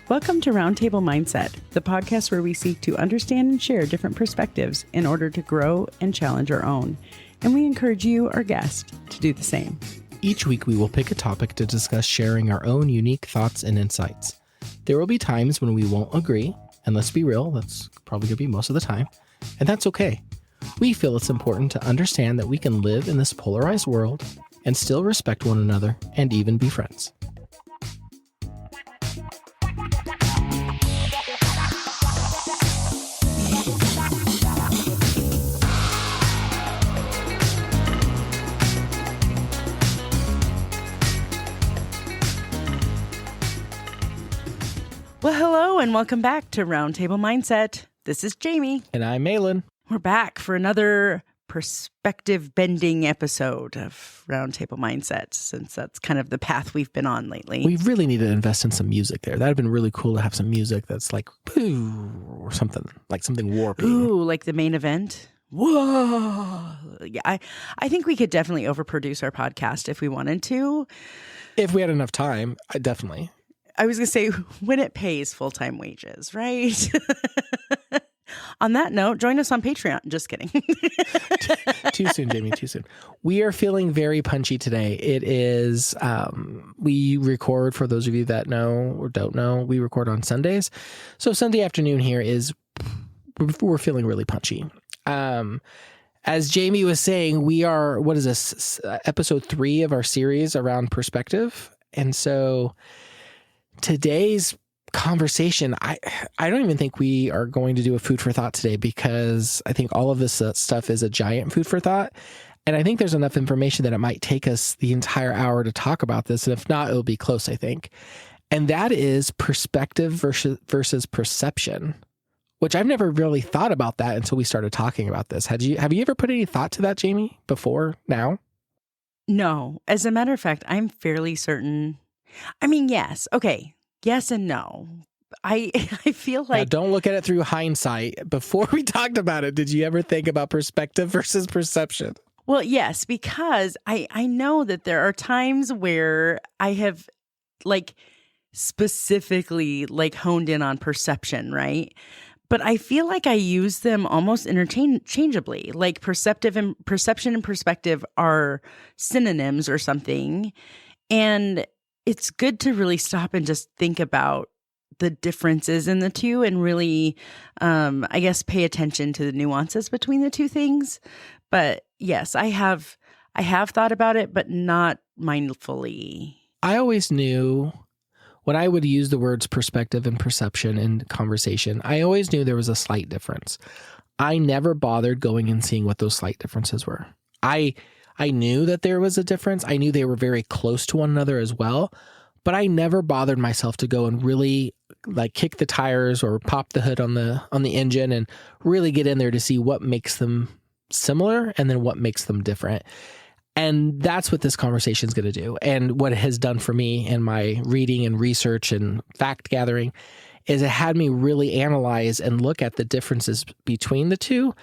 Welcome to Roundtable Mindset, the podcast where we seek to understand and share different perspectives in order to grow and challenge our own. And we encourage you, our guest, to do the same. Each week, we will pick a topic to discuss, sharing our own unique thoughts and insights. There will be times when we won't agree, and let's be real, that's probably going to be most of the time, and that's okay. We feel it's important to understand that we can live in this polarized world and still respect one another and even be friends. Well, hello and welcome back to Roundtable Mindset. This is Jamie. And I'm Malin. We're back for another perspective-bending episode of Roundtable Mindset, since that's kind of the path we've been on lately. We really need to invest in some music there. That would have been really cool to have some music that's like, boo, or something, like something warping. Ooh, like the main event? Whoa! Yeah, I think we could definitely overproduce our podcast if we wanted to. If we had enough time, definitely. I was going to say, when it pays full-time wages, right? On that note, join us on Patreon. Just kidding. Too soon, Jamie, too soon. We are feeling very punchy today. It is, we record, for those of you that know or don't know, we record on Sundays. So Sunday afternoon here is, we're feeling really punchy. As Jamie was saying, we are, what is this, episode 3 of our series around perspective. And so today's conversation, I don't even think we are going to do a food for thought today, because I think all of this stuff is a giant food for thought. And I think there's enough information that it might take us the entire hour to talk about this. And if not, it'll be close, I think. And that is perspective versus perception, which I've never really thought about that until we started talking about this. Have you ever put any thought to that, Jamie, before now? No. As a matter of fact, I'm fairly certain. I mean, yes. Okay. Yes and no. I feel like... Now, don't look at it through hindsight. Before we talked about it, did you ever think about perspective versus perception? Well, yes, because I know that there are times where I have specifically honed in on perception, right? But I feel like I use them almost interchangeably. Like perception and perspective are synonyms or something. And it's good to really stop and just think about the differences in the two and really, I guess, pay attention to the nuances between the two things. But yes, I have thought about it, but not mindfully. I always knew when I would use the words perspective and perception in conversation, I always knew there was a slight difference. I never bothered going and seeing what those slight differences were. I knew that there was a difference. I knew they were very close to one another as well, but I never bothered myself to go and really kick the tires or pop the hood on the engine and really get in there to see what makes them similar and then what makes them different. And that's what this conversation is going to do. And what it has done for me in my reading and research and fact gathering is it had me really analyze and look at the differences between the two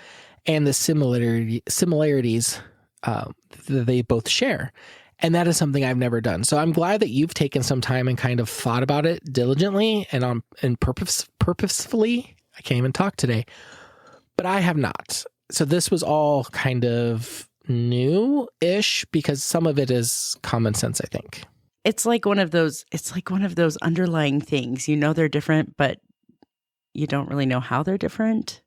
and the similarities that they both share. And that is something I've never done. So I'm glad that you've taken some time and kind of thought about it diligently and purposefully. I can't even talk today, but I have not. So this was all kind of new-ish because some of it is common sense, I think. It's like one of those underlying things. You know they're different, but you don't really know how they're different.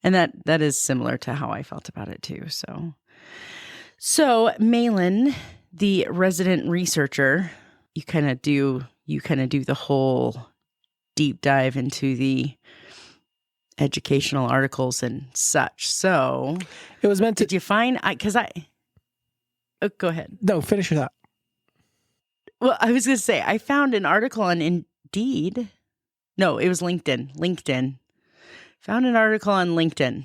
And that is similar to how I felt about it too. So Malin, the resident researcher, you kind of do the whole deep dive into the educational articles and such. So it was meant to. Did you find? Oh, go ahead. No, finish your thought. Well, I was going to say I found an article on Indeed. No, it was LinkedIn. Found an article on LinkedIn.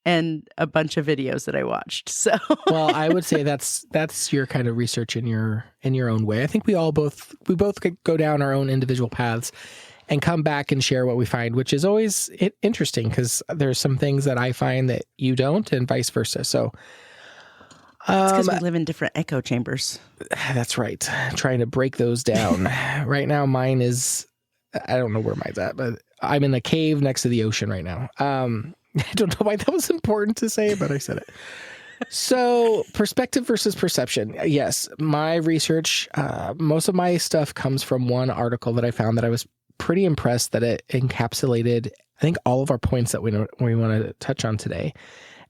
And a bunch of videos that I watched. So, well, I would say that's your kind of research in your own way. I think we both could go down our own individual paths and come back and share what we find, which is always interesting because there's some things that I find that you don't, and vice versa. So, it's because we live in different echo chambers. That's right. Trying to break those down. Right now, mine is I don't know where mine's at, but I'm in a cave next to the ocean right now. I don't know why that was important to say, but I said it. So perspective versus perception. Yes, my research, most of my stuff comes from one article that I found that I was pretty impressed that it encapsulated, I think, all of our points that we want to touch on today.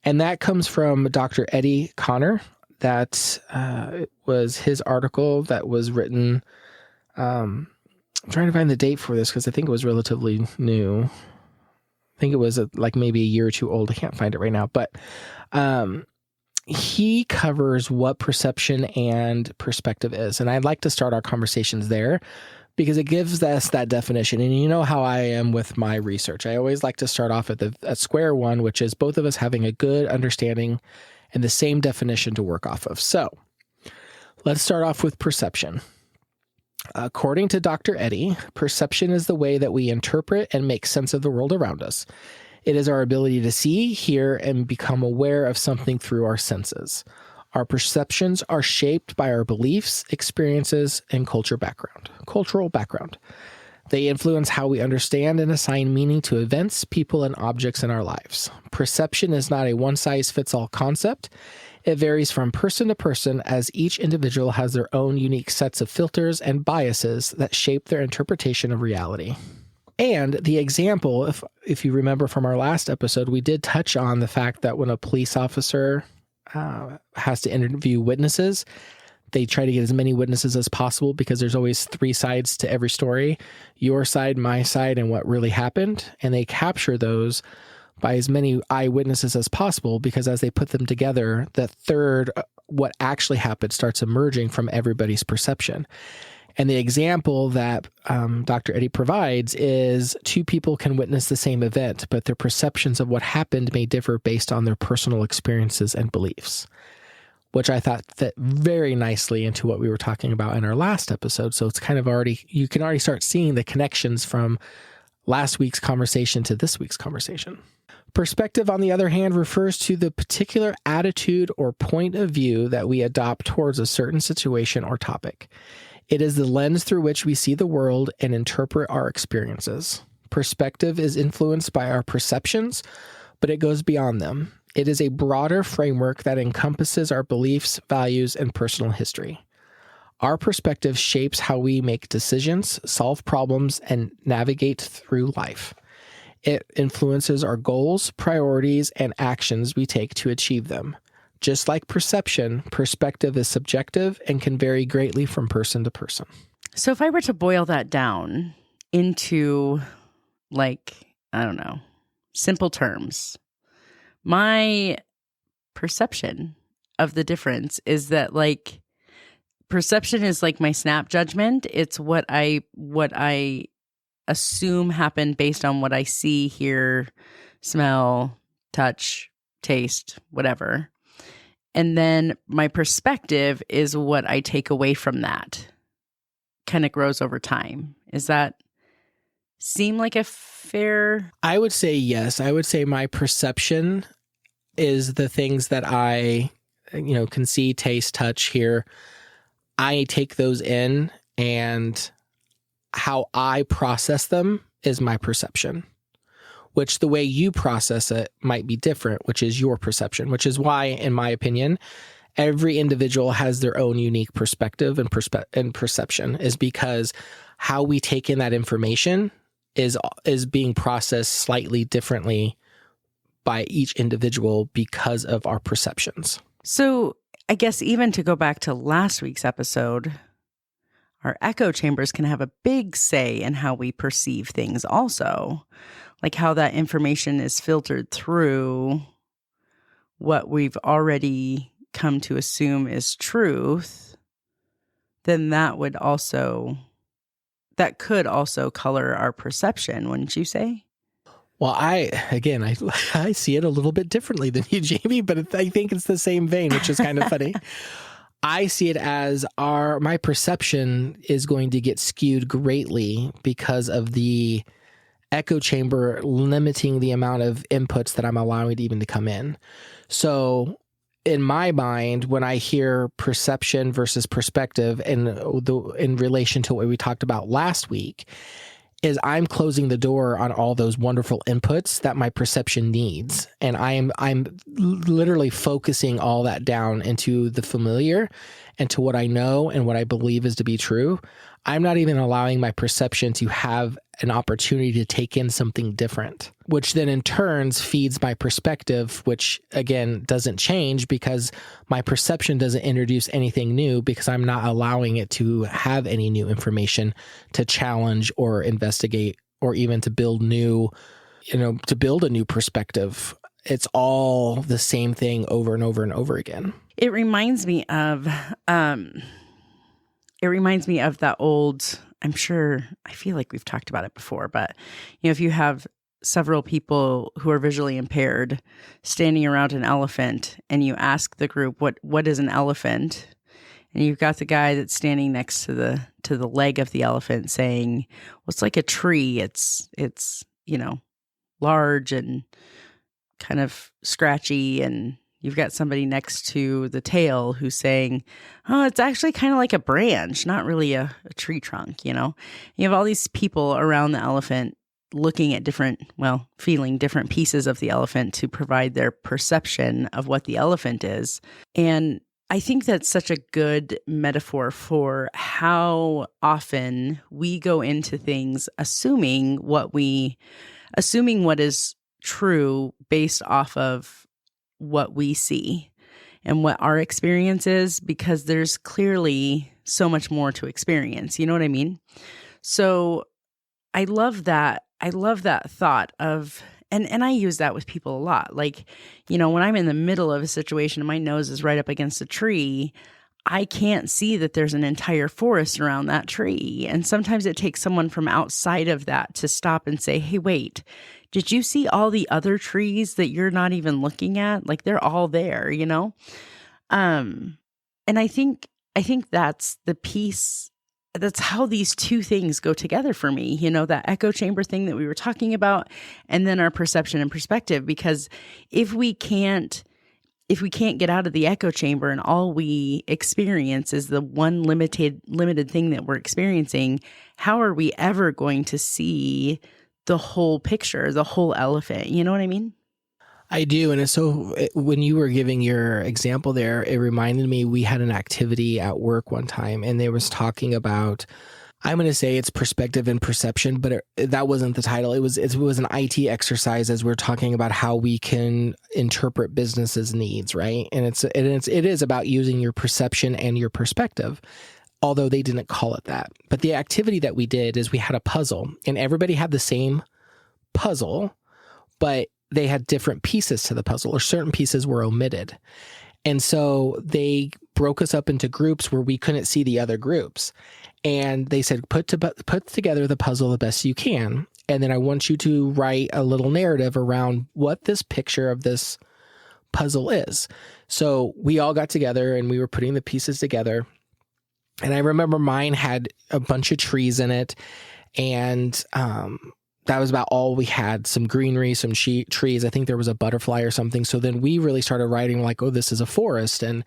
And that comes from Dr. Eddie Connor. That was his article that was written. I'm trying to find the date for this because I think it was relatively new. I think it was like maybe a year or two old. I can't find it right now. But he covers what perception and perspective is. And I'd like to start our conversations there because it gives us that definition. And you know how I am with my research. I always like to start off at square one, which is both of us having a good understanding and the same definition to work off of. So let's start off with perception. According to Dr. Eddie, perception is the way that we interpret and make sense of the world around us. It is our ability to see, hear, and become aware of something through our senses. Our perceptions are shaped by our beliefs, experiences, and cultural background. They influence how we understand and assign meaning to events, people, and objects in our lives. Perception is not a one-size-fits-all concept. It varies from person to person as each individual has their own unique sets of filters and biases that shape their interpretation of reality. And the example, if you remember from our last episode, we did touch on the fact that when a police officer has to interview witnesses, they try to get as many witnesses as possible because there's always three sides to every story, your side, my side, and what really happened. And they capture those by as many eyewitnesses as possible because as they put them together, the third, what actually happened, starts emerging from everybody's perception. And the example that Dr. Eddie provides is two people can witness the same event, but their perceptions of what happened may differ based on their personal experiences and beliefs, which I thought fit very nicely into what we were talking about in our last episode. So it's kind of you can already start seeing the connections from last week's conversation to this week's conversation. Perspective, on the other hand, refers to the particular attitude or point of view that we adopt towards a certain situation or topic. It is the lens through which we see the world and interpret our experiences. Perspective is influenced by our perceptions, but it goes beyond them. It is a broader framework that encompasses our beliefs, values, and personal history. Our perspective shapes how we make decisions, solve problems, and navigate through life. It influences our goals, priorities, and actions we take to achieve them. Just like perception, perspective is subjective and can vary greatly from person to person. So if I were to boil that down into, simple terms, my perception of the difference is that, perception is like my snap judgment. It's what I assume happened based on what I see, hear, smell, touch, taste, whatever. And then my perspective is what I take away from that. Kind of grows over time. Is that seem like a fair? I would say yes. I would say my perception is the things that I, can see, taste, touch, hear. I take those in, and how I process them is my perception, which the way you process it might be different, which is your perception, which is why, in my opinion, every individual has their own unique perspective and perception, is because how we take in that information is being processed slightly differently by each individual because of our perceptions. So I guess even to go back to last week's episode, our echo chambers can have a big say in how we perceive things also, like how that information is filtered through what we've already come to assume is truth. Then that could also color our perception, wouldn't you say? Well, I see it a little bit differently than you, Jamie, but I think it's the same vein, which is kind of funny. I see it as my perception is going to get skewed greatly because of the echo chamber limiting the amount of inputs that I'm allowing even to come in. So in my mind, when I hear perception versus perspective in relation to what we talked about last week, is I'm closing the door on all those wonderful inputs that my perception needs. And I'm literally focusing all that down into the familiar and to what I know and what I believe is to be true. I'm not even allowing my perception to have an opportunity to take in something different, which then in turns feeds my perspective, which again doesn't change because my perception doesn't introduce anything new because I'm not allowing it to have any new information to challenge or investigate or even to build new, to build a new perspective. It's all the same thing over and over and over again. It reminds me of that old, I feel like we've talked about it before, but if you have several people who are visually impaired standing around an elephant and you ask the group, what is an elephant? And you've got the guy that's standing next to the leg of the elephant saying, well, it's like a tree. It's large and kind of scratchy, and you've got somebody next to the tail who's saying, oh, it's actually kind of like a branch, not really a tree trunk, You have all these people around the elephant looking at feeling different pieces of the elephant to provide their perception of what the elephant is. And I think that's such a good metaphor for how often we go into things assuming what is true based off of what we see and what our experience is, because there's clearly so much more to experience. You know what I mean? So I love that. I love that thought of, and I use that with people a lot. Like, when I'm in the middle of a situation and my nose is right up against a tree, I can't see that there's an entire forest around that tree. And sometimes it takes someone from outside of that to stop and say, hey, wait, did you see all the other trees that you're not even looking at? Like, they're all there, And I think that's the piece. That's how these two things go together for me, that echo chamber thing that we were talking about, and then our perception and perspective. Because if we can't get out of the echo chamber and all we experience is the one limited thing that we're experiencing, how are we ever going to see the whole picture, the whole elephant? You know what I mean? I do. And when you were giving your example there, it reminded me, we had an activity at work one time and they was talking about, I'm going to say it's perspective and perception, but that wasn't the title. It was an IT exercise as we're talking about how we can interpret businesses' needs, right? And it is about using your perception and your perspective, although they didn't call it that. But the activity that we did is we had a puzzle and everybody had the same puzzle, but they had different pieces to the puzzle, or certain pieces were omitted. And so they broke us up into groups where we couldn't see the other groups. And they said, put together the puzzle the best you can. And then I want you to write a little narrative around what this picture of this puzzle is. So we all got together and we were putting the pieces together. And I remember mine had a bunch of trees in it. And that was about all we had. Some greenery, some trees. I think there was a butterfly or something. So then we really started writing like, oh, this is a forest. And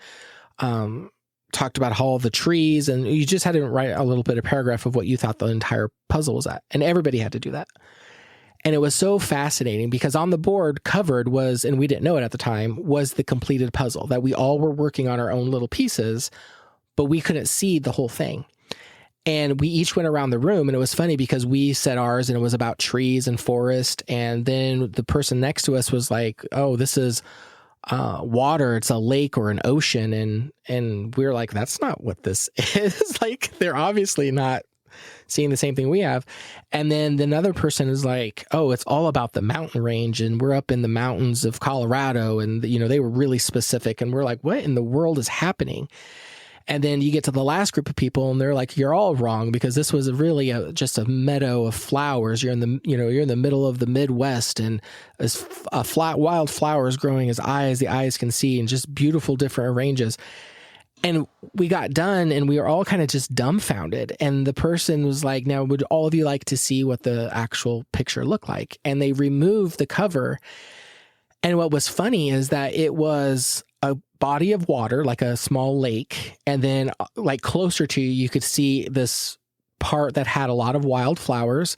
talked about all the trees. And you just had to write a little bit of paragraph of what you thought the entire puzzle was at. And everybody had to do that. And it was so fascinating because on the board covered was, and we didn't know it at the time, was the completed puzzle that we all were working on our own little pieces, but we couldn't see the whole thing. And we each went around the room, and it was funny because we said ours and it was about trees and forest. And then the person next to us was like, oh, this is water. It's a lake or an ocean. And we were like, that's not what this is. Like, they're obviously not seeing the same thing we have. And then another person is like, oh, it's all about the mountain range. And we're up in the mountains of Colorado. And, they were really specific. And we're like, what in the world is happening? And then you get to the last group of people and they're like, you're all wrong because this was really just a meadow of flowers. You're in the middle of the Midwest, and as wild flowers growing as the eyes can see, and just beautiful different ranges. And we got done and we were all kind of just dumbfounded. And the person was like, now, would all of you like to see what the actual picture looked like? And they removed the cover. And what was funny is that it was a body of water, like a small lake. And then like closer to you, you could see this part that had a lot of wildflowers.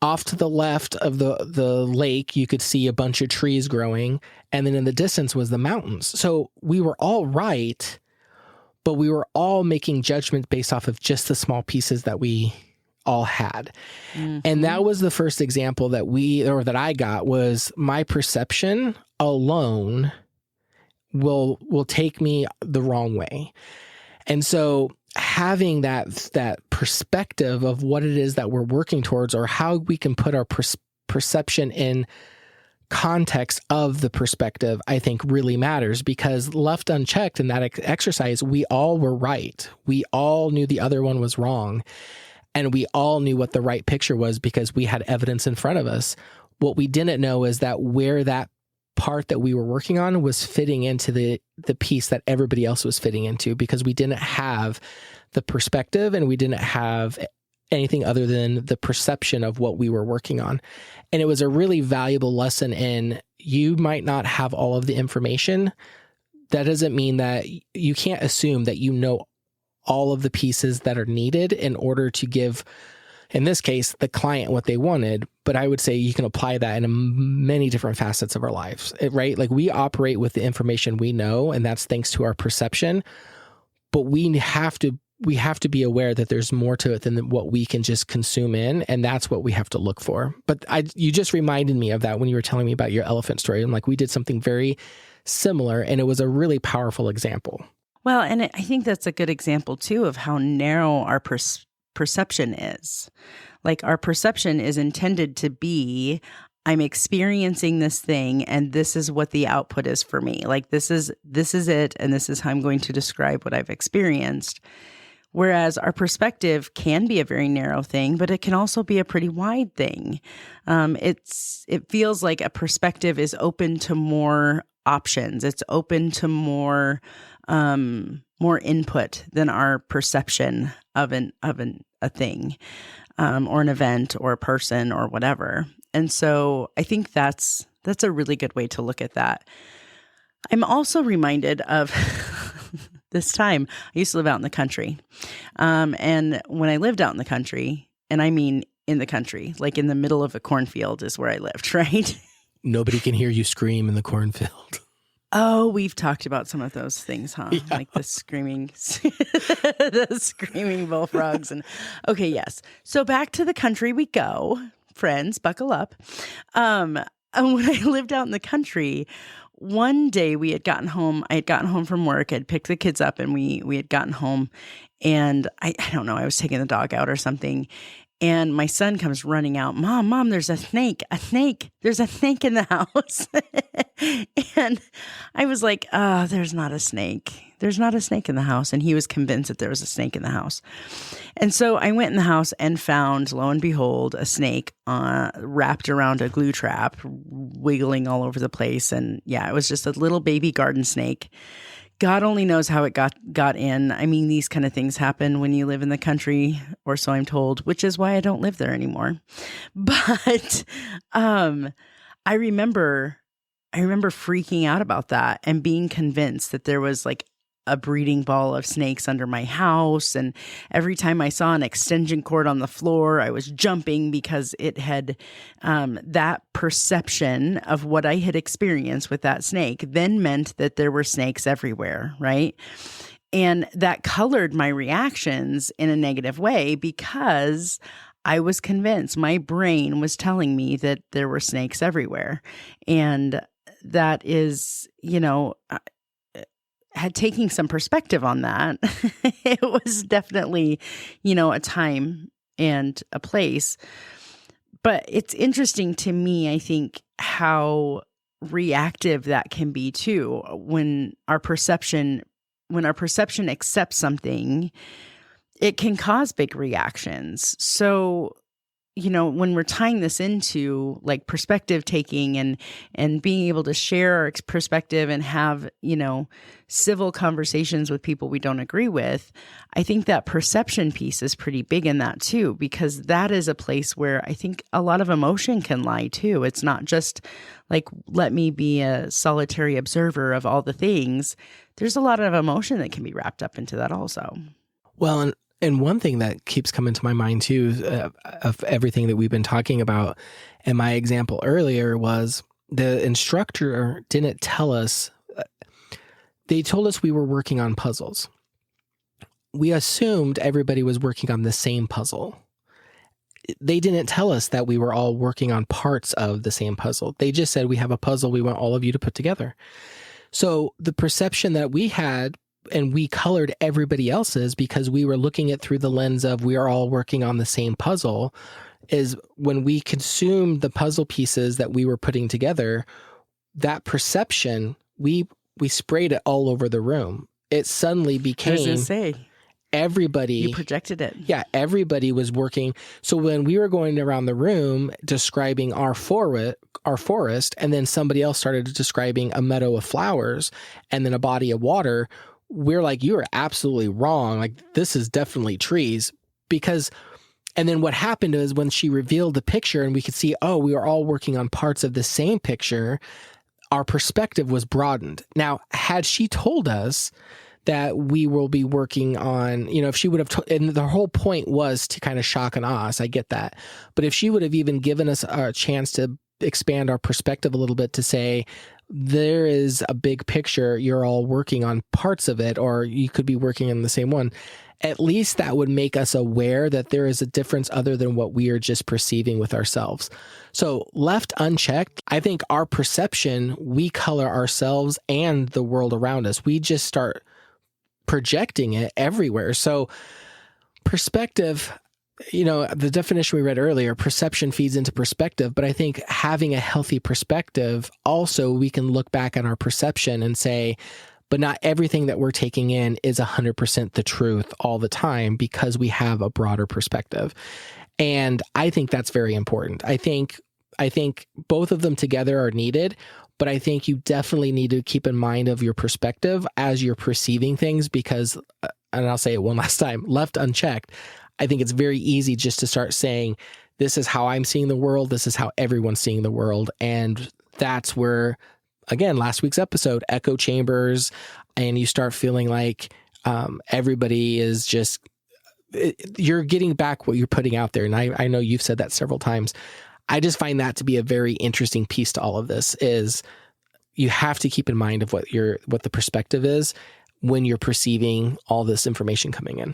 Off to the left of the lake, you could see a bunch of trees growing. And then in the distance was the mountains. So we were all right, but we were all making judgment based off of just the small pieces that we all had. Mm-hmm. And that was the first example that that I got, was my perception alone will take me the wrong way. And so having that perspective of what it is that we're working towards, or how we can put our perception in context of the perspective, I think really matters, because left unchecked in that exercise, we all were right. We all knew the other one was wrong. And we all knew what the right picture was because we had evidence in front of us. What we didn't know is that where that part that we were working on was fitting into the piece that everybody else was fitting into, because we didn't have the perspective and we didn't have anything other than the perception of what we were working on. And it was a really valuable lesson in, you might not have all of the information. That doesn't mean that you can't assume that you know all of the pieces that are needed in order to give, in this case, the client what they wanted. But I would say you can apply that in many different facets of our lives, right? Like, we operate with the information we know, and that's thanks to our perception. But we have to be aware that there's more to it than what we can just consume in, and that's what we have to look for. But you just reminded me of that when you were telling me about your elephant story. I'm like, we did something very similar, and it was a really powerful example. Well, and I think that's a good example too of how narrow our perception is. Like, our perception is intended to be, I'm experiencing this thing and this is what the output is for me. Like, this is it, and this is how I'm going to describe what I've experienced. Whereas our perspective can be a very narrow thing, but it can also be a pretty wide thing. It feels like a perspective is open to more options. It's open to more input than our perception of a thing, or an event or a person or whatever. And so I think that's a really good way to look at that. I'm also reminded of this time. I used to live out in the country. And when I lived out in the country, and I mean in the country, like in the middle of a cornfield is where I lived, right? Nobody can hear you scream in the cornfield. Oh, we've talked about some of those things, huh? Yeah. Like the screaming bullfrogs. Okay, yes. So back to the country we go. Friends, buckle up. And when I lived out in the country, one day I had gotten home from work. I'd picked the kids up and we had gotten home, and I don't know, I was taking the dog out or something. And my son comes running out, Mom, there's a snake, there's a snake in the house. And I was like, there's not a snake. There's not a snake in the house. And he was convinced that there was a snake in the house. And so I went in the house and found, lo and behold, a snake wrapped around a glue trap, wiggling all over the place. And yeah, it was just a little baby garden snake. God only knows how it got in. I mean, these kind of things happen when you live in the country, or so I'm told, which is why I don't live there anymore. But I remember freaking out about that and being convinced that there was like a breeding ball of snakes under my house. And every time I saw an extension cord on the floor, I was jumping, because it had that perception of what I had experienced with that snake then meant that there were snakes everywhere, right? And that colored my reactions in a negative way, because I was convinced, my brain was telling me that there were snakes everywhere. And that is, had taking some perspective on that. It was definitely, a time and a place. But it's interesting to me, I think, how reactive that can be too. When our perception accepts something, it can cause big reactions. So, when we're tying this into like perspective taking and being able to share our perspective and have, civil conversations with people we don't agree with, I think that perception piece is pretty big in that too, because that is a place where I think a lot of emotion can lie too. It's not just like, let me be a solitary observer of all the things. There's a lot of emotion that can be wrapped up into that also. Well, And one thing that keeps coming to my mind too, of everything that we've been talking about, and my example earlier was the instructor didn't tell us, they told us we were working on puzzles. We assumed everybody was working on the same puzzle. They didn't tell us that we were all working on parts of the same puzzle. They just said, we have a puzzle we want all of you to put together. So the perception that we had, and we colored everybody else's because we were looking at through the lens of we are all working on the same puzzle, is when we consumed the puzzle pieces that we were putting together, that perception, we sprayed it all over the room. It suddenly became... What does it say? Everybody... You projected it. Yeah, everybody was working. So when we were going around the room describing our forest, and then somebody else started describing a meadow of flowers and then a body of water, we're like, you are absolutely wrong. Like, this is definitely trees. Because, and then what happened is when she revealed the picture and we could see, oh, we were all working on parts of the same picture, our perspective was broadened. Now, had she told us that we will be working on, if she would have, and the whole point was to kind of shock and awe us, I get that. But if she would have even given us a chance to expand our perspective a little bit to say, there is a big picture, you're all working on parts of it, or you could be working on the same one, at least that would make us aware that there is a difference other than what we are just perceiving with ourselves. So left unchecked, I think our perception, we color ourselves and the world around us. We just start projecting it everywhere. So perspective, the definition we read earlier, perception feeds into perspective, but I think having a healthy perspective, also we can look back at our perception and say, but not everything that we're taking in is 100% the truth all the time, because we have a broader perspective. And I think that's very important. I think both of them together are needed, but I think you definitely need to keep in mind of your perspective as you're perceiving things, because, and I'll say it one last time, left unchecked, I think it's very easy just to start saying, this is how I'm seeing the world, this is how everyone's seeing the world. And that's where, again, last week's episode, echo chambers, and you start feeling like everybody is just, you're getting back what you're putting out there. And I know you've said that several times. I just find that to be a very interesting piece to all of this, is you have to keep in mind of what the perspective is when you're perceiving all this information coming in.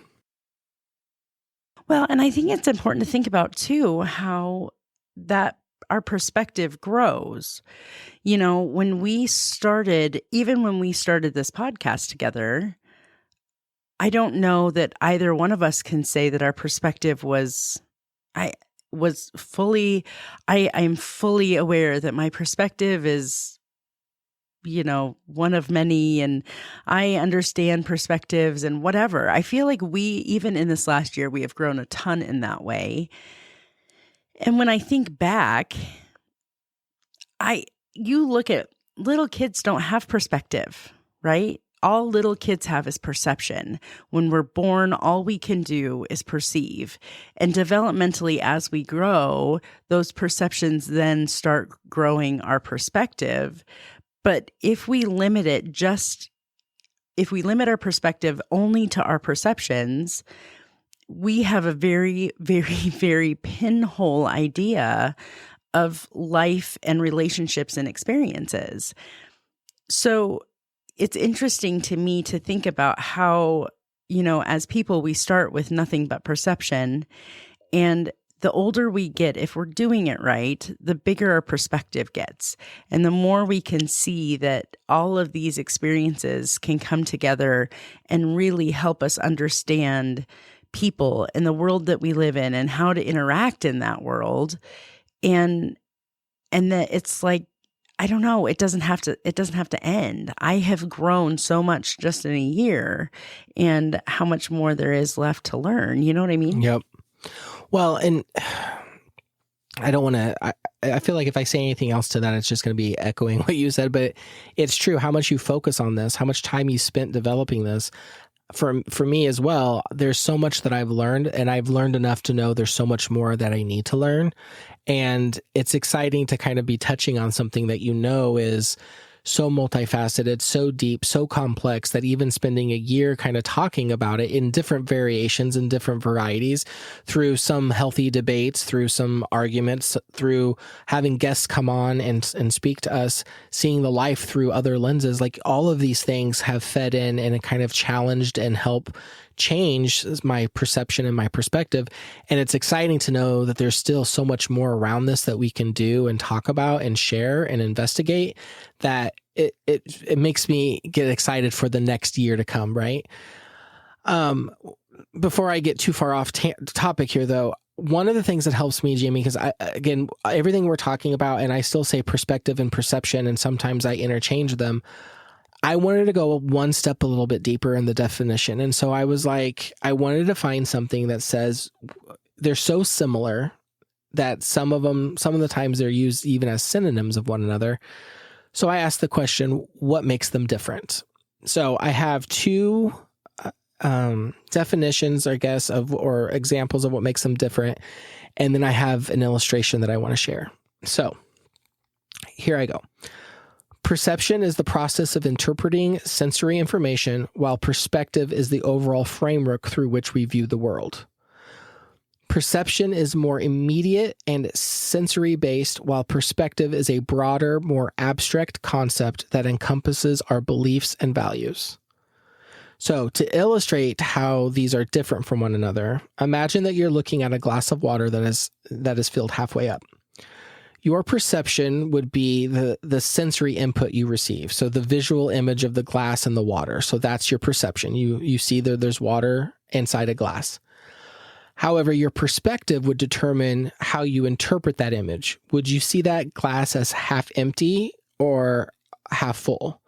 Well, and I think it's important to think about too, how that our perspective grows. When we started this podcast together, I don't know that either one of us can say that our perspective I'm fully aware that my perspective is, one of many, and I understand perspectives and whatever. I feel like even in this last year, we have grown a ton in that way. And when I think back, you look at little kids don't have perspective, right? All little kids have is perception. When we're born, all we can do is perceive. And developmentally, as we grow, those perceptions then start growing our perspective. But if we limit our perspective only to our perceptions, we have a very, very, very pinhole idea of life and relationships and experiences. So it's interesting to me to think about how, as people, we start with nothing but perception. And the older we get, if we're doing it right, the bigger our perspective gets. And the more we can see that all of these experiences can come together and really help us understand people and the world that we live in and how to interact in that world. And that it's like, I don't know, it doesn't have to end. I have grown so much just in a year, and how much more there is left to learn. You know what I mean? Yep. Well, and I don't want to, I feel like if I say anything else to that, it's just going to be echoing what you said, but it's true. How much you focus on this, how much time you spent developing this. For me as well, there's so much that I've learned, and I've learned enough to know there's so much more that I need to learn. And it's exciting to kind of be touching on something that is so multifaceted, so deep, so complex that even spending a year kind of talking about it in different variations and different varieties through some healthy debates, through some arguments, through having guests come on and speak to us, seeing the life through other lenses, like all of these things have fed in and kind of challenged and help change my perception and my perspective. And it's exciting to know that there's still so much more around this that we can do and talk about and share and investigate, that it makes me get excited for the next year to come, right? Before I get too far off topic here, though, one of the things that helps me, Jamie, because again, everything we're talking about, and I still say perspective and perception, and sometimes I interchange them, I wanted to go one step a little bit deeper in the definition. And so I was like, I wanted to find something that says they're so similar that some of the times they're used even as synonyms of one another. So I asked the question, what makes them different? So I have two definitions, I guess, or examples of what makes them different. And then I have an illustration that I want to share. So here I go. Perception is the process of interpreting sensory information, while perspective is the overall framework through which we view the world. Perception is more immediate and sensory-based, while perspective is a broader, more abstract concept that encompasses our beliefs and values. So, to illustrate how these are different from one another, imagine that you're looking at a glass of water that is filled halfway up. Your perception would be the sensory input you receive. So the visual image of the glass and the water. So that's your perception. You see there's water inside a glass. However, your perspective would determine how you interpret that image. Would you see that glass as half empty or half full?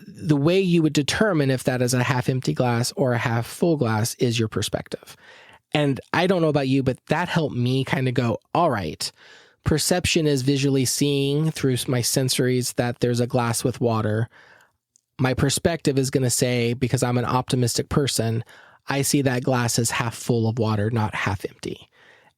The way you would determine if that is a half empty glass or a half full glass is your perspective. And I don't know about you, but that helped me kind of go, all right, perception is visually seeing through my sensories that there's a glass with water. My perspective is going to say, because I'm an optimistic person, I see that glass as half full of water, not half empty.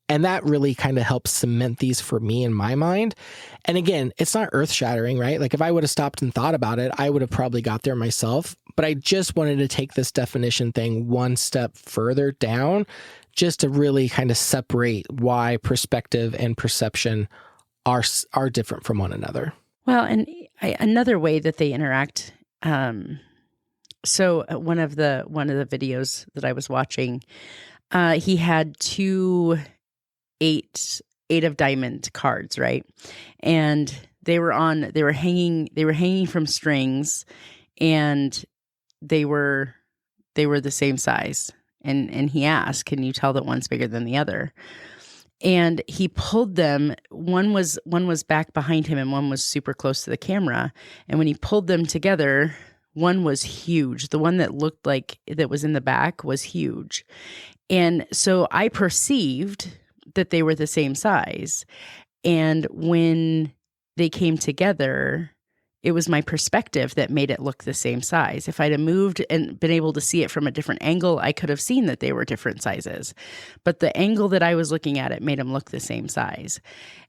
And that really kind of helps cement these for me in my mind. And again, it's not earth shattering, right? Like if I would have stopped and thought about it, I would have probably got there myself. But I just wanted to take this definition thing one step further down, just to really kind of separate why perspective and perception are different from one another. Well, and another way that they interact. So one of the videos that I was watching, he had two eight of diamond cards, right? And they were hanging from strings, and they were the same size. And he asked, can you tell that one's bigger than the other? And he pulled them. One was back behind him and one was super close to the camera. And when he pulled them together, one was huge. The one that looked like that was in the back was huge. And so I perceived that they were the same size. And when they came together, it was my perspective that made it look the same size. If I'd have moved and been able to see it from a different angle, I could have seen that they were different sizes. But the angle that I was looking at it made them look the same size.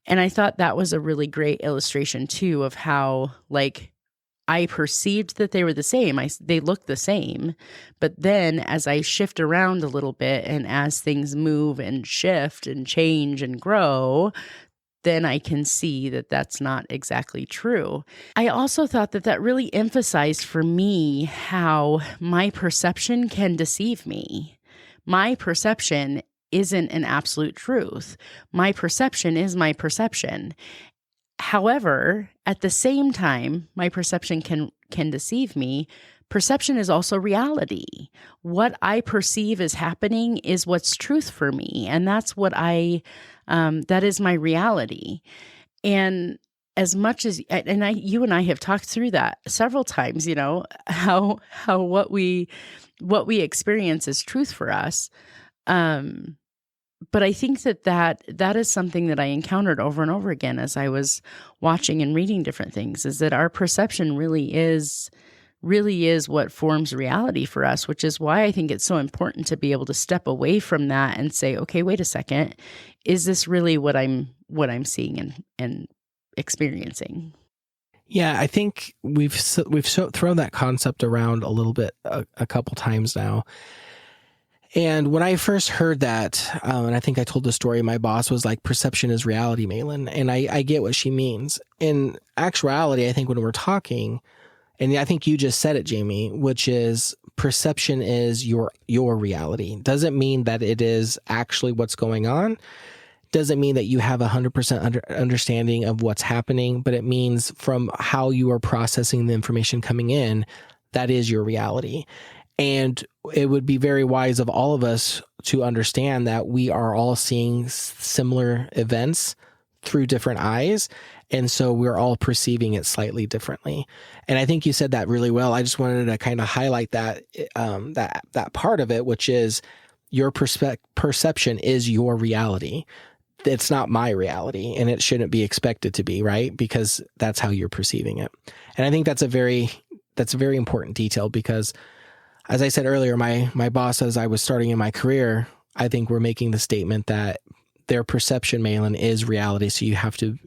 And I thought that was a really great illustration too of how, like, I perceived that they were the same. They looked the same. But then as I shift around a little bit and as things move and shift and change and grow, then I can see that that's not exactly true. I also thought that really emphasized for me how my perception can deceive me. My perception isn't an absolute truth. My perception is my perception. However, at the same time, my perception can deceive me. Perception is also reality. What I perceive as happening is what's truth for me. And that's what that is my reality. And as much as, you and I have talked through that several times, you know, how what we experience is truth for us. But I think that is something that I encountered over and over again as I was watching and reading different things, is that our perception really is what forms reality for us, which is why I think it's so important to be able to step away from that and say, okay, wait a second, is this really what I'm seeing and experiencing? Yeah, I think we've thrown that concept around a little bit a couple times now. And when I first heard that, and I think I told the story, my boss was like, "Perception is reality, Malin," and I get what she means. In actuality, I think when we're talking, and I think you just said it, Jamie, which is perception is your reality. Doesn't mean that it is actually what's going on. Doesn't mean that you have 100% understanding of what's happening, but it means from how you are processing the information coming in, that is your reality. And it would be very wise of all of us to understand that we are all seeing similar events through different eyes. And so we're all perceiving it slightly differently. And I think you said that really well. I just wanted to kind of highlight that, that part of it, which is your perception is your reality. It's not my reality, and it shouldn't be expected to be, right? Because that's how you're perceiving it. And I think that's a very important detail, because as I said earlier, my boss, as I was starting in my career, I think we're making the statement that their perception, Malin, is reality. So you have to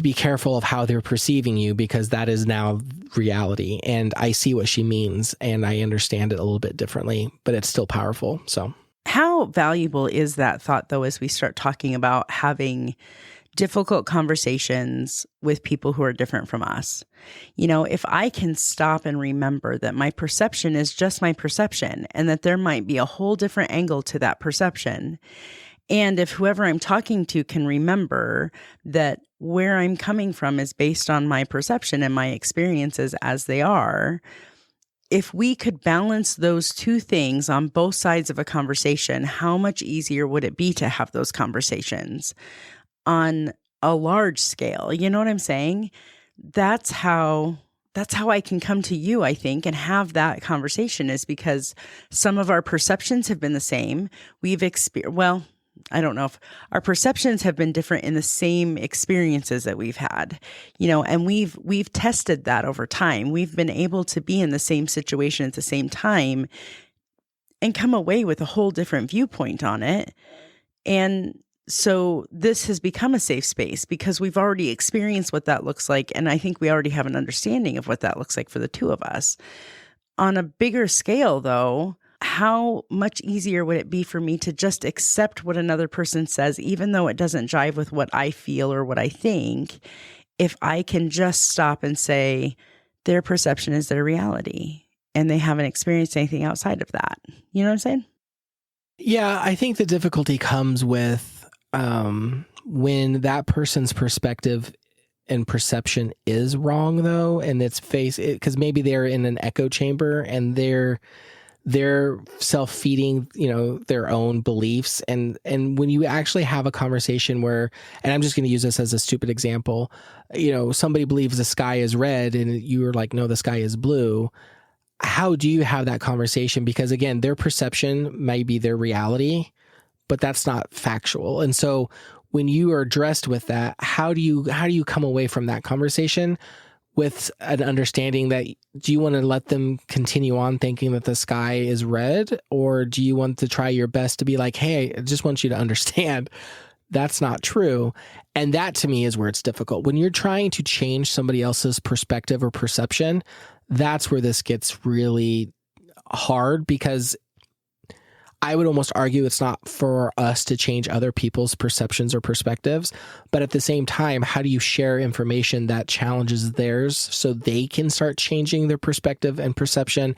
be careful of how they're perceiving you, because that is now reality. And I see what she means, and I understand it a little bit differently, but it's still powerful. So how valuable is that thought, though, as we start talking about having difficult conversations with people who are different from us? You know, if I can stop and remember that my perception is just my perception, and that there might be a whole different angle to that perception. And if whoever I'm talking to can remember that where I'm coming from is based on my perception and my experiences as they are, if we could balance those two things on both sides of a conversation, how much easier would it be to have those conversations on a large scale? You know what I'm saying? That's how I can come to you, I think, and have that conversation, is because some of our perceptions have been the same. I don't know if our perceptions have been different in the same experiences that we've had, you know, and we've tested that over time. We've been able to be in the same situation at the same time and come away with a whole different viewpoint on it. And so this has become a safe space because we've already experienced what that looks like. And I think we already have an understanding of what that looks like for the two of us. On a bigger scale, though, how much easier would it be for me to just accept what another person says, even though it doesn't jive with what I feel or what I think, if I can just stop and say their perception is their reality and they haven't experienced anything outside of that. You know what I'm saying? yeah, I think the difficulty comes with when that person's perspective and perception is wrong, though, and because maybe they're in an echo chamber and they're self-feeding, their own beliefs. And when you actually have a conversation where, and I'm just going to use this as a stupid example, somebody believes the sky is red and you're like, no, the sky is blue. How do you have that conversation? Because again, their perception may be their reality, but that's not factual. And so when you are addressed with that, how do you come away from that conversation with an understanding that, do you want to let them continue on thinking that the sky is red? Or do you want to try your best to be like, hey, I just want you to understand that's not true? And that to me is where it's difficult. When you're trying to change somebody else's perspective or perception, that's where this gets really hard, because I would almost argue it's not for us to change other people's perceptions or perspectives, but at the same time, how do you share information that challenges theirs so they can start changing their perspective and perception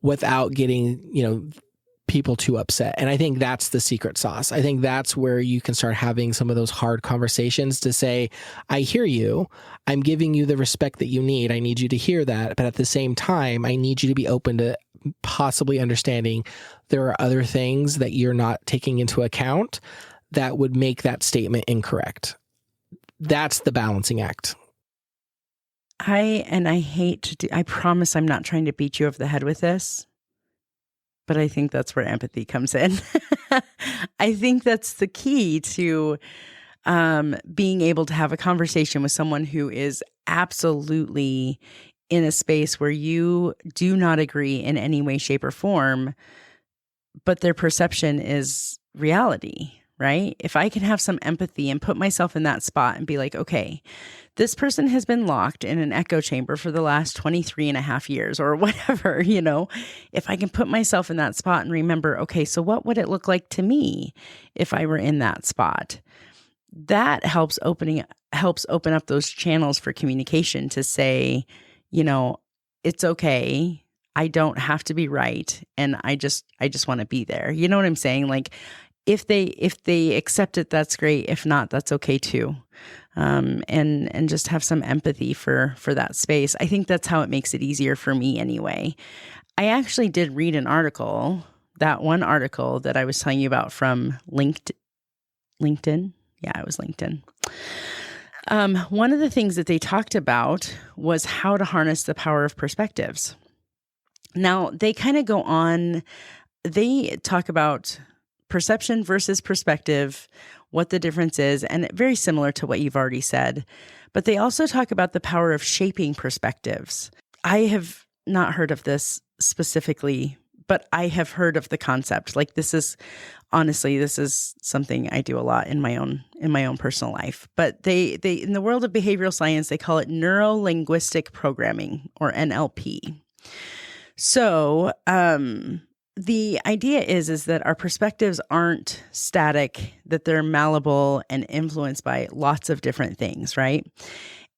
without getting, people too upset? And I think that's the secret sauce. I think that's where you can start having some of those hard conversations to say, I hear you. I'm giving you the respect that you need. I need you to hear that. But at the same time, I need you to be open to possibly understanding there are other things that you're not taking into account that would make that statement incorrect. That's the balancing act. I promise I'm not trying to beat you over the head with this, but I think that's where empathy comes in. I think that's the key to being able to have a conversation with someone who is absolutely in a space where you do not agree in any way, shape, or form, but their perception is reality, right? If I can have some empathy and put myself in that spot and be like, okay, this person has been locked in an echo chamber for the last 23 and a half years or whatever, if I can put myself in that spot and remember, okay, so what would it look like to me if I were in that spot? That helps open up those channels for communication to say, it's okay. I don't have to be right. And I just want to be there. You know what I'm saying? Like if they accept it, that's great. If not, that's okay too. And just have some empathy for that space. I think that's how it makes it easier for me anyway. I actually did read an article, that one article that I was telling you about from LinkedIn. Yeah, it was LinkedIn. One of the things that they talked about was how to harness the power of perspectives. Now, they kind of go on, they talk about perception versus perspective, what the difference is, and very similar to what you've already said. But they also talk about the power of shaping perspectives. I have not heard of this specifically, but I have heard of the concept. Like this is something I do a lot in my own personal life. But they in the world of behavioral science, they call it neuro-linguistic programming, or NLP. So the idea is that our perspectives aren't static, that they're malleable and influenced by lots of different things, right?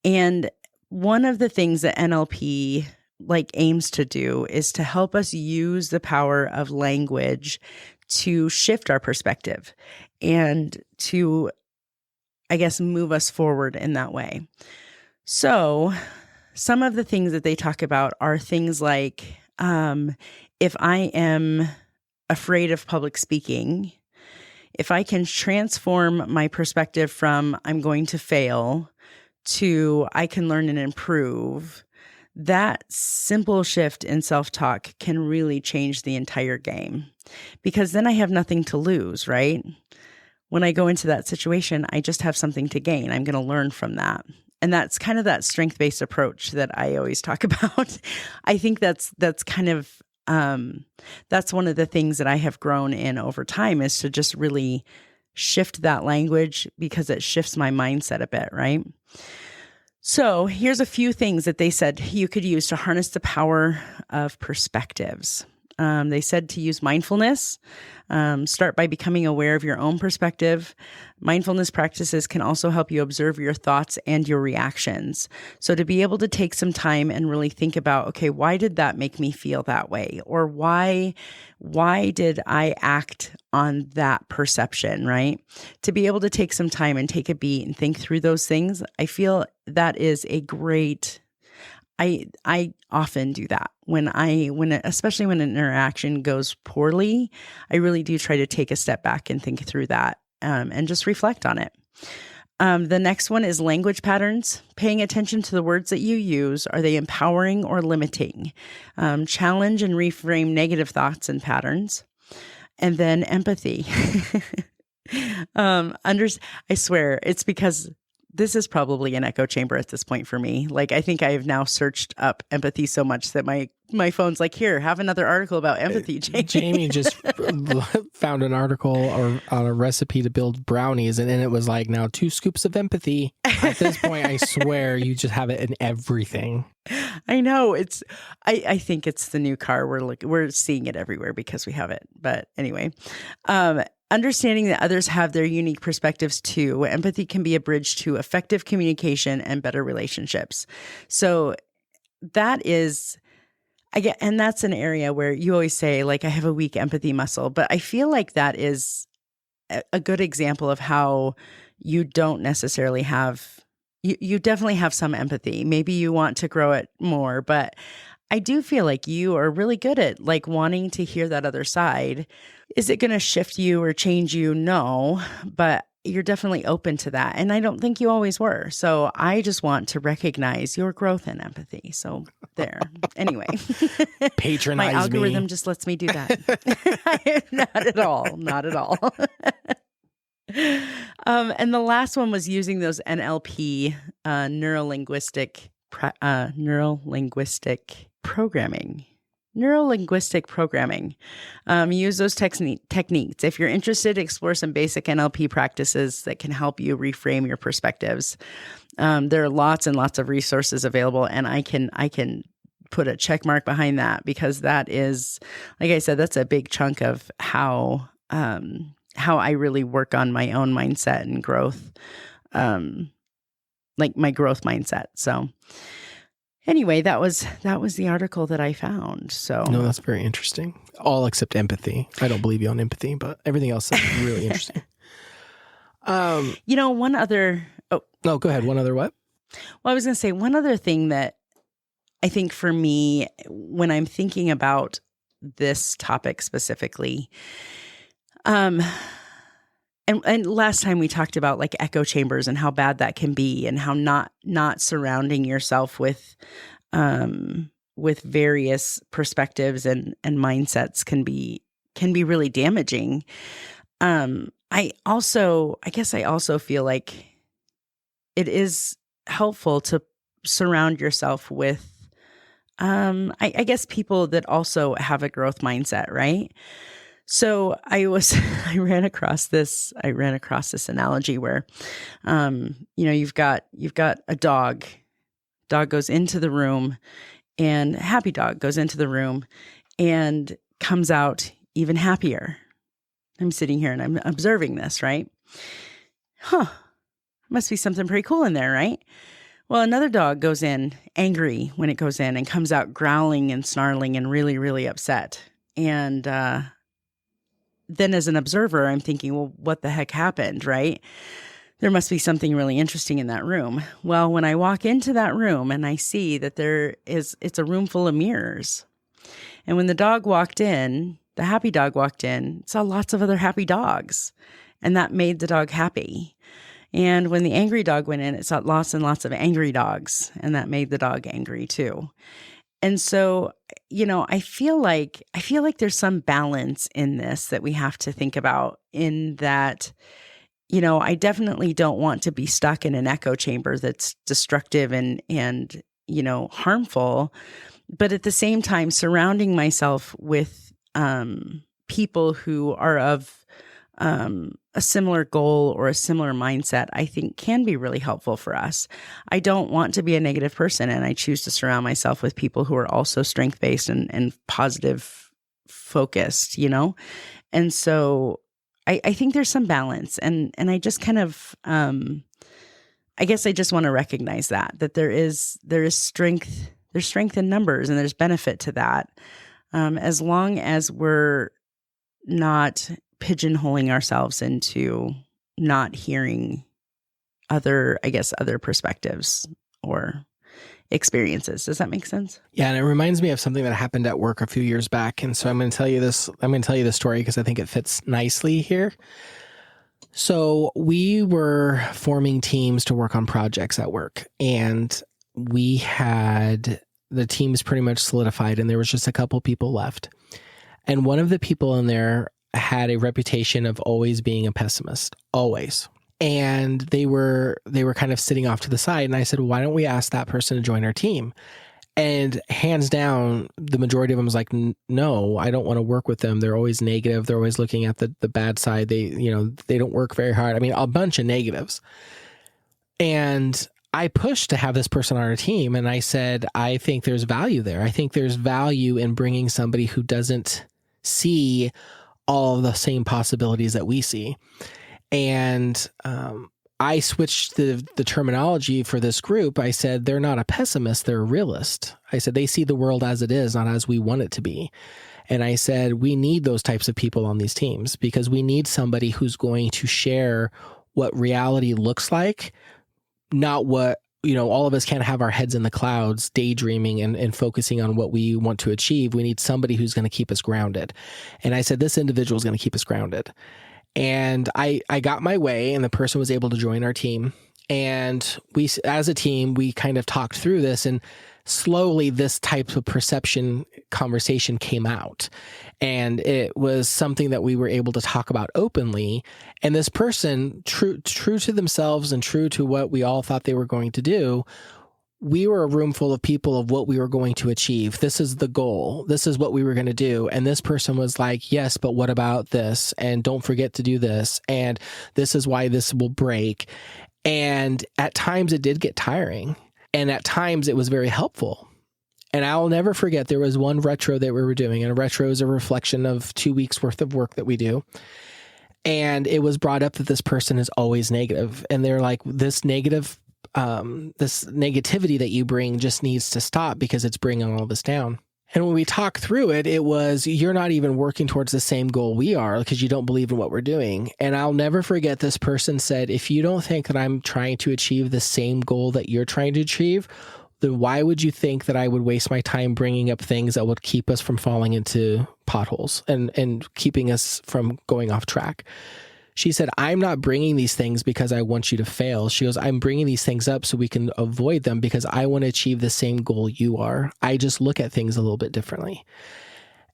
And one of the things that NLP aims to do is to help us use the power of language to shift our perspective and to, I guess, move us forward in that way. So some of the things that they talk about are things like, if I am afraid of public speaking, if I can transform my perspective from I'm going to fail to I can learn and improve, that simple shift in self-talk can really change the entire game, because then I have nothing to lose, right? When I go into that situation, I just have something to gain. I'm going to learn from that. And that's kind of that strength-based approach that I always talk about. I think that's kind of, that's one of the things that I have grown in over time, is to just really shift that language, because it shifts my mindset a bit, right? So here's a few things that they said you could use to harness the power of perspectives. They said to use mindfulness, start by becoming aware of your own perspective. Mindfulness practices can also help you observe your thoughts and your reactions. So to be able to take some time and really think about, okay, why did that make me feel that way? Or why did I act on that perception, right? To be able to take some time and take a beat and think through those things, I feel that is a great, I often do that especially when an interaction goes poorly. I really do try to take a step back and think through that, and just reflect on it. The next one is language patterns. Paying attention to the words that you use. Are they empowering or limiting? Challenge and reframe negative thoughts and patterns. And then empathy. I swear it's because this is probably an echo chamber at this point for me. I think I have now searched up empathy so much that my phone's like, here, have another article about empathy, Jamie. Jamie just found an article on a recipe to build brownies, and then it was like, now 2 scoops of empathy. At this point, I swear you just have it in everything. I know. I think it's the new car. We're seeing it everywhere because we have it. But anyway, understanding that others have their unique perspectives too. Empathy can be a bridge to effective communication and better relationships. So that is, and that's an area where you always say, I have a weak empathy muscle, but I feel like that is a good example of how you don't necessarily have, you definitely have some empathy. Maybe you want to grow it more, but I do feel like you are really good at wanting to hear that other side. Is it going to shift you or change you? No, but you're definitely open to that. And I don't think you always were. So I just want to recognize your growth in empathy. So there. Anyway. Patronize my algorithm me. just lets me do that. Not at all. Not at all. And the last one was using those NLP, neuro-linguistic programming. Neuro-linguistic programming. Use those techniques. If you're interested, explore some basic NLP practices that can help you reframe your perspectives. There are lots and lots of resources available, and I can put a check mark behind that, because that is, like I said, that's a big chunk of how I really work on my own mindset and growth, like my growth mindset. So anyway, that was the article that I found. So no, that's very interesting. All except empathy. I don't believe you on empathy, but everything else is really interesting. One other. Oh, no, go ahead. One other what? Well, I was going to say one other thing that I think for me, when I'm thinking about this topic specifically, and last time we talked about like echo chambers and how bad that can be, and how not surrounding yourself with various perspectives and mindsets can be really damaging. I guess I also feel like it is helpful to surround yourself with, I guess, people that also have a growth mindset, right? So I ran across this analogy where, you've got a dog goes into the room, and a happy dog goes into the room and comes out even happier. I'm sitting here and I'm observing this, right? Must be something pretty cool in there, right? Well, another dog goes in angry when it goes in and comes out growling and snarling and really, really upset. And then as an observer, I'm thinking, well, what the heck happened, right? There must be something really interesting in that room. Well, when I walk into that room and I see that it's a room full of mirrors. And when the dog walked in, the happy dog walked in, saw lots of other happy dogs. And that made the dog happy. And when the angry dog went in, it saw lots and lots of angry dogs, and that made the dog angry too. And so, I feel like there's some balance in this that we have to think about, in that, I definitely don't want to be stuck in an echo chamber that's destructive and harmful, but at the same time, surrounding myself with people who are of a similar goal or a similar mindset, I think can be really helpful for us. I don't want to be a negative person, and I choose to surround myself with people who are also strength-based and positive focused, And so I think there's some balance, and I just kind of, I guess I just want to recognize that there is strength, there's strength in numbers, and there's benefit to that. As long as we're not pigeonholing ourselves into not hearing other perspectives or experiences. Does that make sense? Yeah, and it reminds me of something that happened at work a few years back. And so I'm going to tell you this story because I think it fits nicely here. So we were forming teams to work on projects at work, and we had the teams pretty much solidified, and there was just a couple people left. And one of the people in there had a reputation of always being a pessimist, always. And they were kind of sitting off to the side. And I said, well, why don't we ask that person to join our team? And hands down, the majority of them was like, no, I don't want to work with them. They're always negative. They're always looking at the bad side. They don't work very hard. I mean, a bunch of negatives. And I pushed to have this person on our team. And I said, I think there's value there. I think there's value in bringing somebody who doesn't see all of the same possibilities that we see. And I switched the terminology for this group. I said, they're not a pessimist, they're a realist. I said, they see the world as it is, not as we want it to be. And I said, we need those types of people on these teams, because we need somebody who's going to share what reality looks like, not what, all of us can't have our heads in the clouds, daydreaming and focusing on what we want to achieve. We need somebody who's going to keep us grounded. And I said, this individual is going to keep us grounded. And I got my way, and the person was able to join our team. And we, as a team, we kind of talked through this, and slowly this type of perception conversation came out. And it was something that we were able to talk about openly. And this person, true to themselves and true to what we all thought they were going to do, we were a room full of people of what we were going to achieve. This is the goal. This is what we were going to do. And this person was like, yes, but what about this? And don't forget to do this. And this is why this will break. And at times it did get tiring. And at times it was very helpful. And I'll never forget, there was one retro that we were doing. And a retro is a reflection of 2 weeks worth of work that we do. And it was brought up that this person is always negative. And they're like, this negativity that you bring just needs to stop because it's bringing all this down. And when we talked through it, it was, you're not even working towards the same goal we are because you don't believe in what we're doing. And I'll never forget, this person said, if you don't think that I'm trying to achieve the same goal that you're trying to achieve, then why would you think that I would waste my time bringing up things that would keep us from falling into potholes and keeping us from going off track? She said, I'm not bringing these things because I want you to fail. She goes, I'm bringing these things up so we can avoid them because I want to achieve the same goal you are. I just look at things a little bit differently.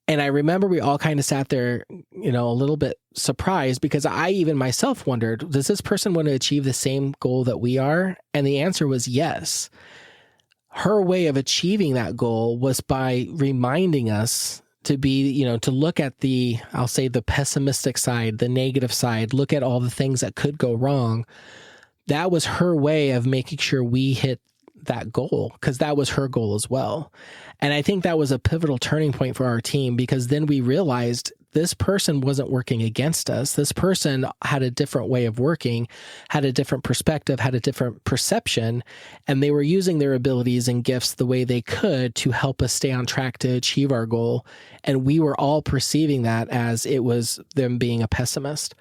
And I remember we all kind of sat there, a little bit surprised because I even myself wondered, does this person want to achieve the same goal that we are? And the answer was yes. Her way of achieving that goal was by reminding us to be, to look at I'll say the pessimistic side, the negative side, look at all the things that could go wrong. That was her way of making sure we hit that goal because that was her goal as well. And I think that was a pivotal turning point for our team because then we realized this person wasn't working against us. This person had a different way of working, had a different perspective, had a different perception, and they were using their abilities and gifts the way they could to help us stay on track to achieve our goal. And we were all perceiving that as it was them being a pessimist.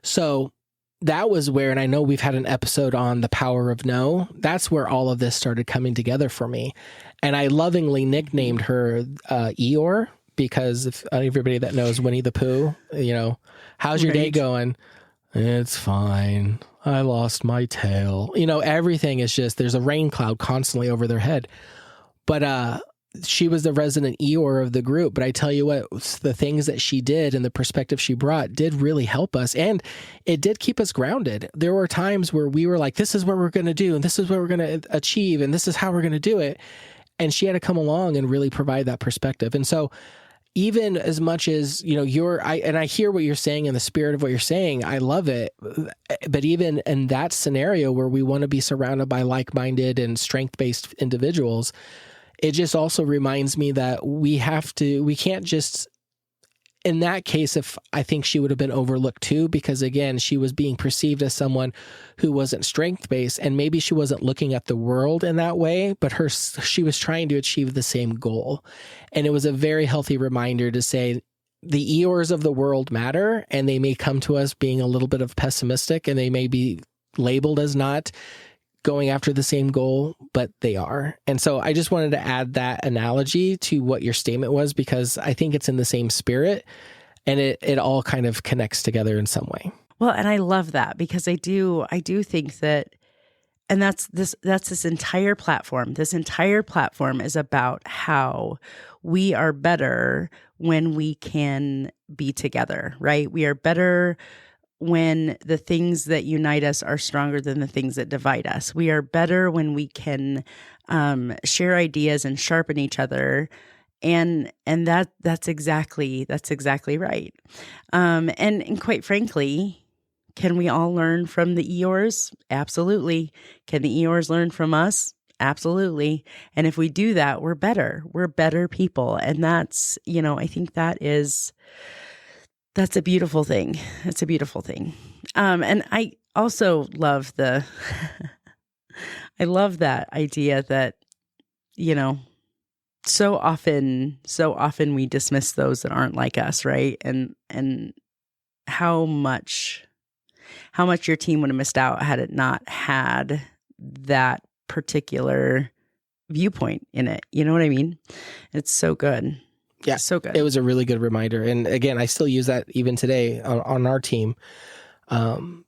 So that was where, and I know we've had an episode on the power of no, that's where all of this started coming together for me. And I lovingly nicknamed her Eeyore, because if everybody that knows Winnie the Pooh, how's your day going? It's fine. I lost my tail. Everything is just, there's a rain cloud constantly over their head. But she was the resident Eeyore of the group. But I tell you what, the things that she did and the perspective she brought did really help us. And it did keep us grounded. There were times where we were like, this is what we're going to do. And this is what we're going to achieve. And this is how we're going to do it. And she had to come along and really provide that perspective. And so even as much as, I hear what you're saying in the spirit of what you're saying, I love it. But even in that scenario where we want to be surrounded by like-minded and strength-based individuals, it just also reminds me that we can't just, in that case, if I think she would have been overlooked too, because again, she was being perceived as someone who wasn't strength-based, and maybe she wasn't looking at the world in that way, but she was trying to achieve the same goal. And it was a very healthy reminder to say, the Eeyores of the world matter, and they may come to us being a little bit of pessimistic, and they may be labeled as not going after the same goal, but they are. And so I just wanted to add that analogy to what your statement was, because I think it's in the same spirit and it all kind of connects together in some way. Well, and I love that because I do think that, and that's this entire platform. This entire platform is about how we are better when we can be together, right? We are better when the things that unite us are stronger than the things that divide us. We are better when we can share ideas and sharpen each other. And that's exactly right. And quite frankly, can we all learn from the Eeyores? Absolutely. Can the Eeyores learn from us? Absolutely. And if we do that, we're better. We're better people. And that's, I think that's a beautiful thing. It's a beautiful thing. And I also love I love that idea that, so often we dismiss those that aren't like us, right? And how much your team would have missed out had it not had that particular viewpoint in it. You know what I mean? It's so good. Yeah, so good. It was a really good reminder. And again, I still use that even today on our team. The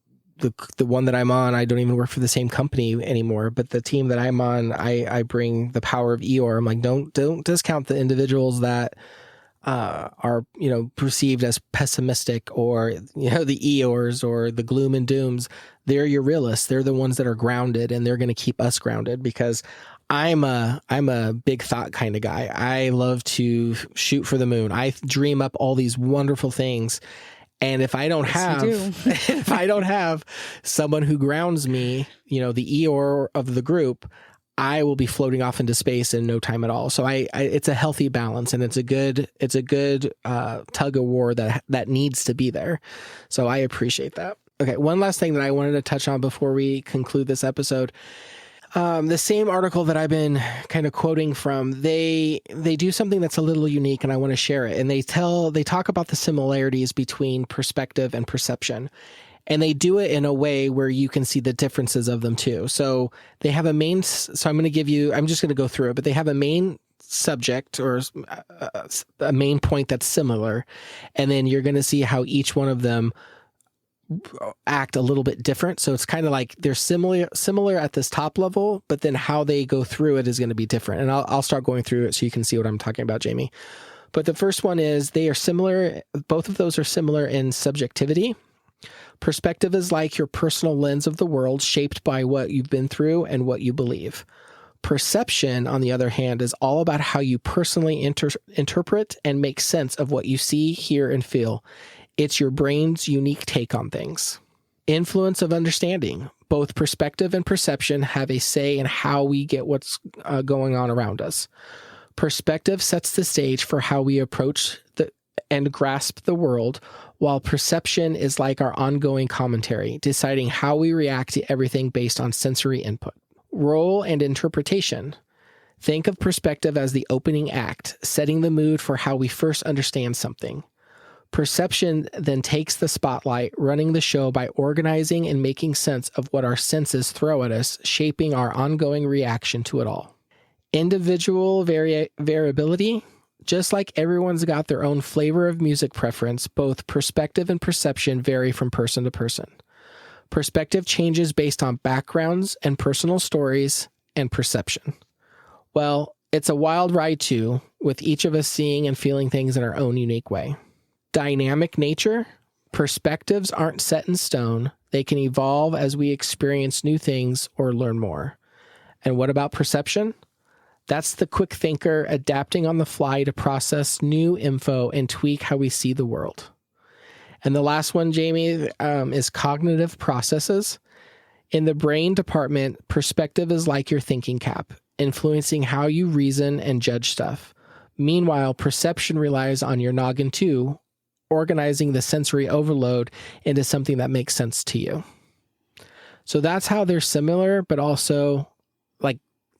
one that I'm on, I don't even work for the same company anymore, but the team that I'm on, I bring the power of Eeyore. I'm like, don't discount the individuals that are, perceived as pessimistic or, the Eeyores or the gloom and dooms. They're your realists. They're the ones that are grounded, and they're going to keep us grounded, because I'm a big thought kind of guy. I love to shoot for the moon. I dream up all these wonderful things. And if I don't if I don't have someone who grounds me, the Eeyore of the group, I will be floating off into space in no time at all. So it's a healthy balance, and it's a good tug of war that needs to be there. So I appreciate that. Okay, one last thing that I wanted to touch on before we conclude this episode. The same article that I've been kind of quoting from, they do something that's a little unique, and I want to share it. And they talk about the similarities between perspective and perception. And they do it in a way where you can see the differences of them too. So they have I'm just going to go through it, but they have a main subject or a main point that's similar. And then you're going to see how each one of them act a little bit different. So it's kind of like they're similar at this top level, but then how they go through it is going to be different. And I'll start going through it so you can see what I'm talking about, Jamie. But the first one is they are similar. Both of those are similar in subjectivity. Perspective is like your personal lens of the world shaped by what you've been through and what you believe. Perception, on the other hand, is all about how you personally interpret and make sense of what you see, hear, and feel. It's your brain's unique take on things. Influence of understanding. Both perspective and perception have a say in how we get what's going on around us. Perspective sets the stage for how we approach and grasp the world, while perception is like our ongoing commentary, deciding how we react to everything based on sensory input. Role and interpretation. Think of perspective as the opening act, setting the mood for how we first understand something. Perception then takes the spotlight, running the show by organizing and making sense of what our senses throw at us, shaping our ongoing reaction to it all. Individual variability. Just like everyone's got their own flavor of music preference, both perspective and perception vary from person to person. Perspective changes based on backgrounds and personal stories and perception. Well, it's a wild ride too, with each of us seeing and feeling things in our own unique way. Dynamic nature. Perspectives aren't set in stone. They can evolve as we experience new things or learn more. And what about perception? That's the quick thinker adapting on the fly to process new info and tweak how we see the world. And the last one, Jamie, is cognitive processes. In the brain department, perspective is like your thinking cap, influencing how you reason and judge stuff. Meanwhile, perception relies on your noggin too, organizing the sensory overload into something that makes sense to you. So that's how they're similar, but also like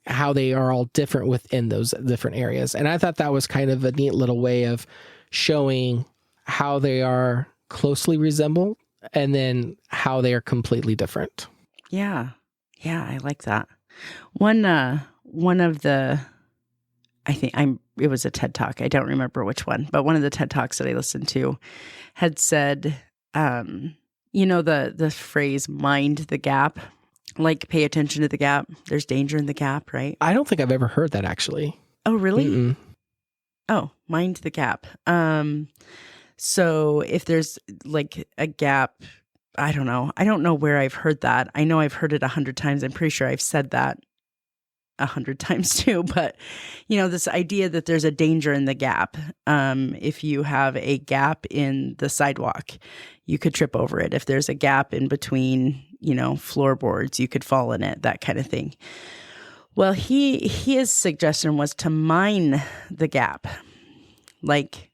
how they are all different within those different areas. And I thought that was kind of a neat little way of showing how they are closely resemble and then how they are completely different. Yeah. Yeah, I like that. One of the, it was a TED Talk. I don't remember which one, but one of the TED Talks that I listened to had said, the phrase mind the gap. Like, pay attention to the gap. There's danger in the gap, right? I don't think I've ever heard that, actually. Oh, really? Mm-mm. Oh, mind the gap. So if there's like a gap, I don't know. I don't know where I've heard that. I know I've heard it 100 times. I'm pretty sure I've said that 100 times too. But, this idea that there's a danger in the gap. If you have a gap in the sidewalk, you could trip over it. If there's a gap in between, floorboards, you could fall in it, that kind of thing. Well, his suggestion was to mine the gap, like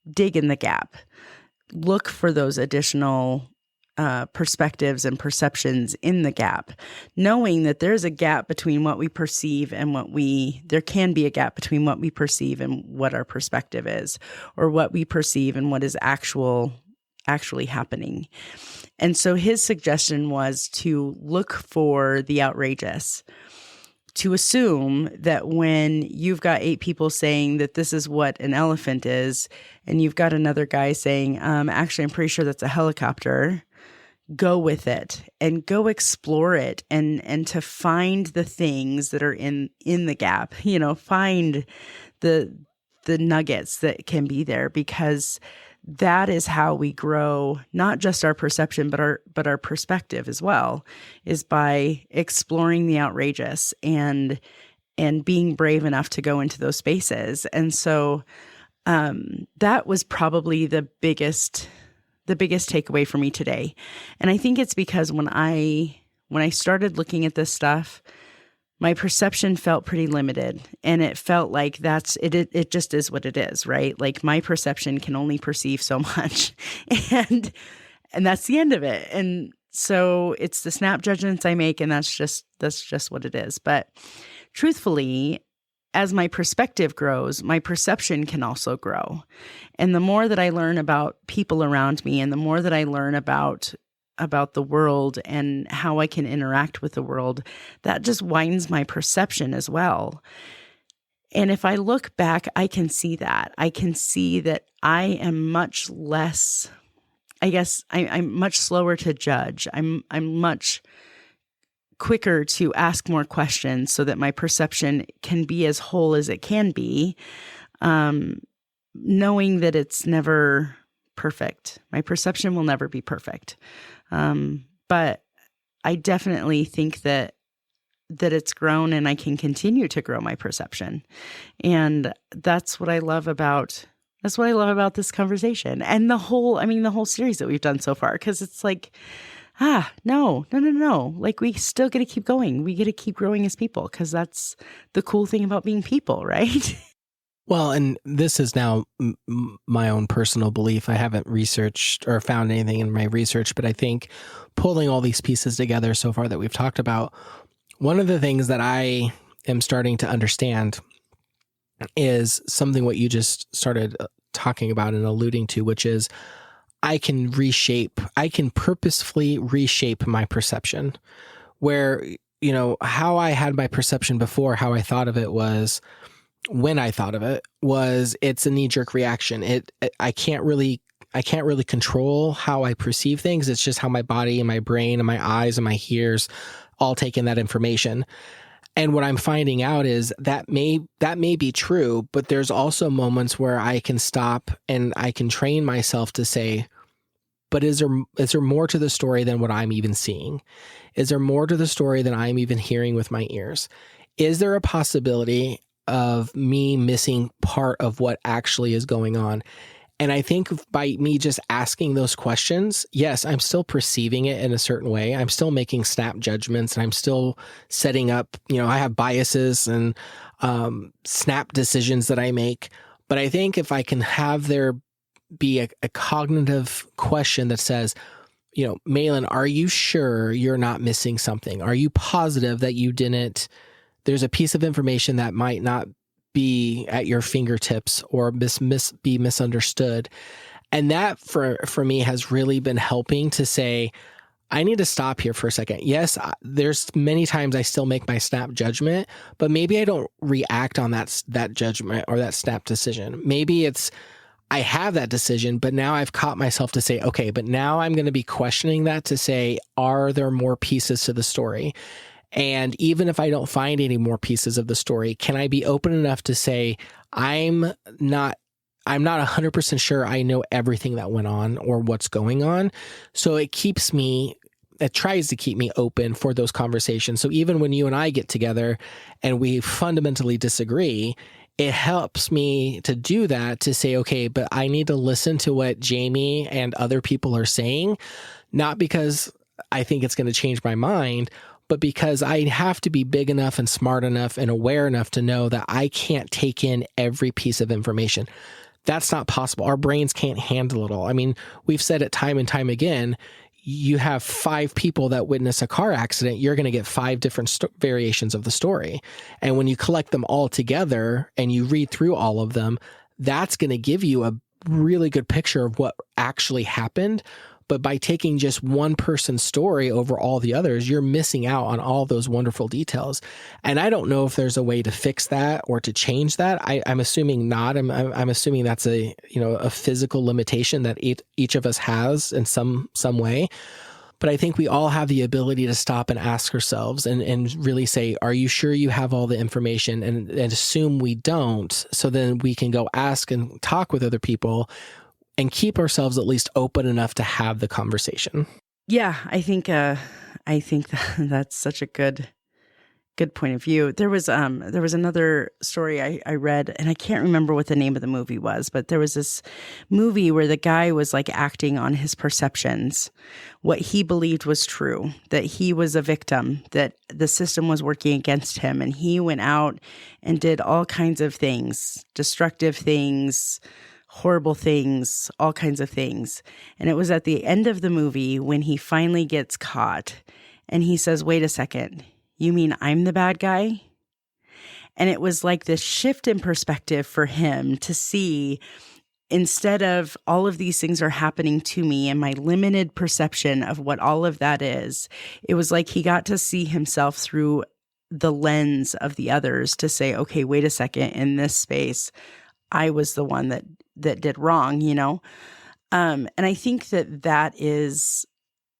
dig in the gap, look for those additional perspectives and perceptions in the gap, knowing that there's a gap between what we perceive and there can be a gap between what we perceive and what our perspective is, or what we perceive and what is actually happening. And so his suggestion was to look for the outrageous, to assume that when you've got 8 people saying that this is what an elephant is, and you've got another guy saying, actually, I'm pretty sure that's a helicopter, go with it and go explore it and to find the things that are in the gap, find the nuggets that can be there, because that is how we grow, not just our perception, but our perspective as well, is by exploring the outrageous and and being brave enough to go into those spaces. And so that was probably the biggest takeaway for me today. And I think it's because when I started looking at this stuff, my perception felt pretty limited, and it felt like it just is what it is, right? Like my perception can only perceive so much, and that's the end of it. And so it's the snap judgments I make, and that's just what it is. But truthfully, as my perspective grows, my perception can also grow. And the more that I learn about people around me, and the more that I learn about the world and how I can interact with the world, that just widens my perception as well. And if I look back, I can see that. I can see that I am much less, I guess I'm much slower to judge. I'm much quicker to ask more questions so that my perception can be as whole as it can be, knowing that it's never perfect. My perception will never be perfect. But I definitely think that it's grown, and I can continue to grow my perception. And that's what I love about this conversation and the whole series that we've done so far. 'Cause it's like, no. Like we still got to keep going. We got to keep growing as people, 'cause that's the cool thing about being people, right? Well, and this is now my own personal belief. I haven't researched or found anything in my research, but I think pulling all these pieces together so far that we've talked about, one of the things that I am starting to understand is something what you just started talking about and alluding to, which is I can purposefully reshape my perception, where, how I had my perception before, how I thought of it was, when I thought of it was, it's a knee-jerk reaction. I can't really control how I perceive things. It's just how my body and my brain and my eyes and my ears all take in that information. And what I'm finding out is that may be true, but there's also moments where I can stop and I can train myself to say, but is there more to the story than what I'm even seeing? Is there more to the story than I'm even hearing with my ears? Is there a possibility of me missing part of what actually is going on? And I think by me just asking those questions, yes, I'm still perceiving it in a certain way. I'm still making snap judgments, and I'm still setting up, I have biases and snap decisions that I make. But I think if I can have there be a cognitive question that says, Malin, are you sure you're not missing something? Are you positive that you didn't? There's a piece of information that might not be at your fingertips or be misunderstood. And that for me has really been helping to say, I need to stop here for a second. Yes, there's many times I still make my snap judgment, but maybe I don't react on that judgment or that snap decision. Maybe it's, I have that decision, but now I've caught myself to say, okay, but now I'm going to be questioning that to say, are there more pieces to the story? And even if I don't find any more pieces of the story, can I be open enough to say, I'm not 100% sure I know everything that went on or what's going on. So it tries to keep me open for those conversations. So even when you and I get together and we fundamentally disagree, it helps me to do that, to say, okay, but I need to listen to what Jamie and other people are saying, not because I think it's going to change my mind, but because I have to be big enough and smart enough and aware enough to know that I can't take in every piece of information. That's not possible. Our brains can't handle it all. I mean, we've said it time and time again. You have 5 people that witness a car accident, you're going to get 5 different variations of the story. And when you collect them all together and you read through all of them, that's going to give you a really good picture of what actually happened. But by taking just one person's story over all the others, you're missing out on all those wonderful details. And I don't know if there's a way to fix that or to change that. I'm assuming not. I'm assuming that's a physical limitation that each of us has in some way. But I think we all have the ability to stop and ask ourselves and really say, are you sure you have all the information? And assume we don't. So then we can go ask and talk with other people and keep ourselves at least open enough to have the conversation. Yeah, I think that's such a good good point of view. There was another story I read, and I can't remember what the name of the movie was, but there was this movie where the guy was like acting on his perceptions, what he believed was true, that he was a victim, that the system was working against him, and he went out and did all kinds of things, destructive things, horrible things, all kinds of things. And it was at the end of the movie when he finally gets caught and he says, "Wait a second. You mean I'm the bad guy?" And it was like this shift in perspective for him to see, instead of all of these things are happening to me and my limited perception of what all of that is, it was like he got to see himself through the lens of the others to say, okay, wait a second, in this space, I was the one that did wrong, you know? And I think that is,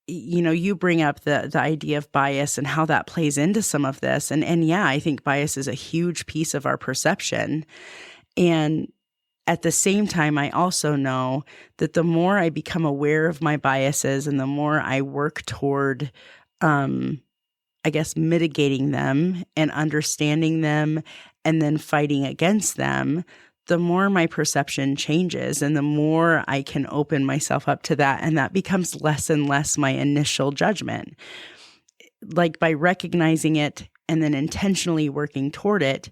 you know, you bring up the idea of bias and how that plays into some of this. And yeah, I think bias is a huge piece of our perception. And at the same time, I also know that the more I become aware of my biases and the more I work toward, I guess, mitigating them and understanding them and then fighting against them, the more my perception changes and the more I can open myself up to that. And that becomes less and less my initial judgment. Like by recognizing it and then intentionally working toward it,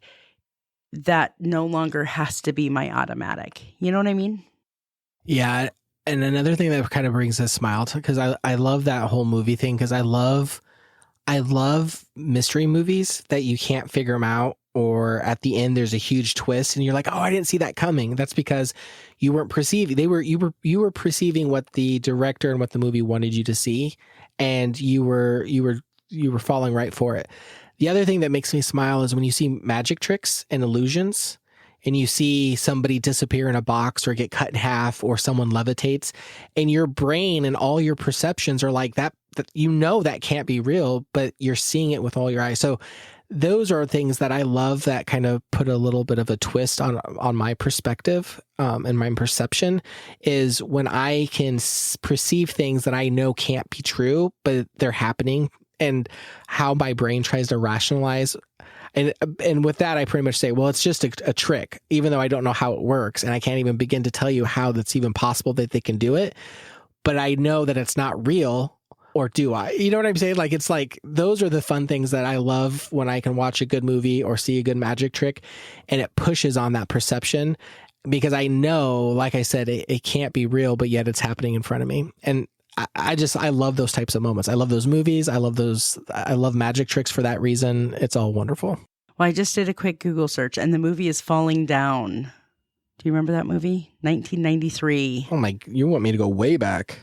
that no longer has to be my automatic. You know what I mean? Yeah. And another thing that kind of brings a smile to, because I love that whole movie thing, because I love mystery movies that you can't figure them out, or at the end there's a huge twist and you're like, oh, I didn't see that coming. That's because you weren't perceiving. You were perceiving what the director and what the movie wanted you to see, and you were falling right for it. The other thing that makes me smile is when you see magic tricks and illusions, and you see somebody disappear in a box or get cut in half, or someone levitates, and your brain and all your perceptions are like that you know that can't be real, but you're seeing it with all your eyes. So those are things that I love that kind of put a little bit of a twist on my perspective and my perception, is when I can perceive things that I know can't be true, but they're happening, and how my brain tries to rationalize. And with that, I pretty much say, well, it's just a trick, even though I don't know how it works. And I can't even begin to tell you how that's even possible that they can do it. But I know that it's not real. Or do I? You know what I'm saying? Like, it's like, those are the fun things that I love when I can watch a good movie or see a good magic trick, and it pushes on that perception, because I know, like I said, it can't be real, but yet it's happening in front of me. And I love those types of moments. I love those movies. I love magic tricks for that reason. It's all wonderful. Well, I just did a quick Google search and the movie is Falling Down. Do you remember that movie? 1993. Oh my, you want me to go way back.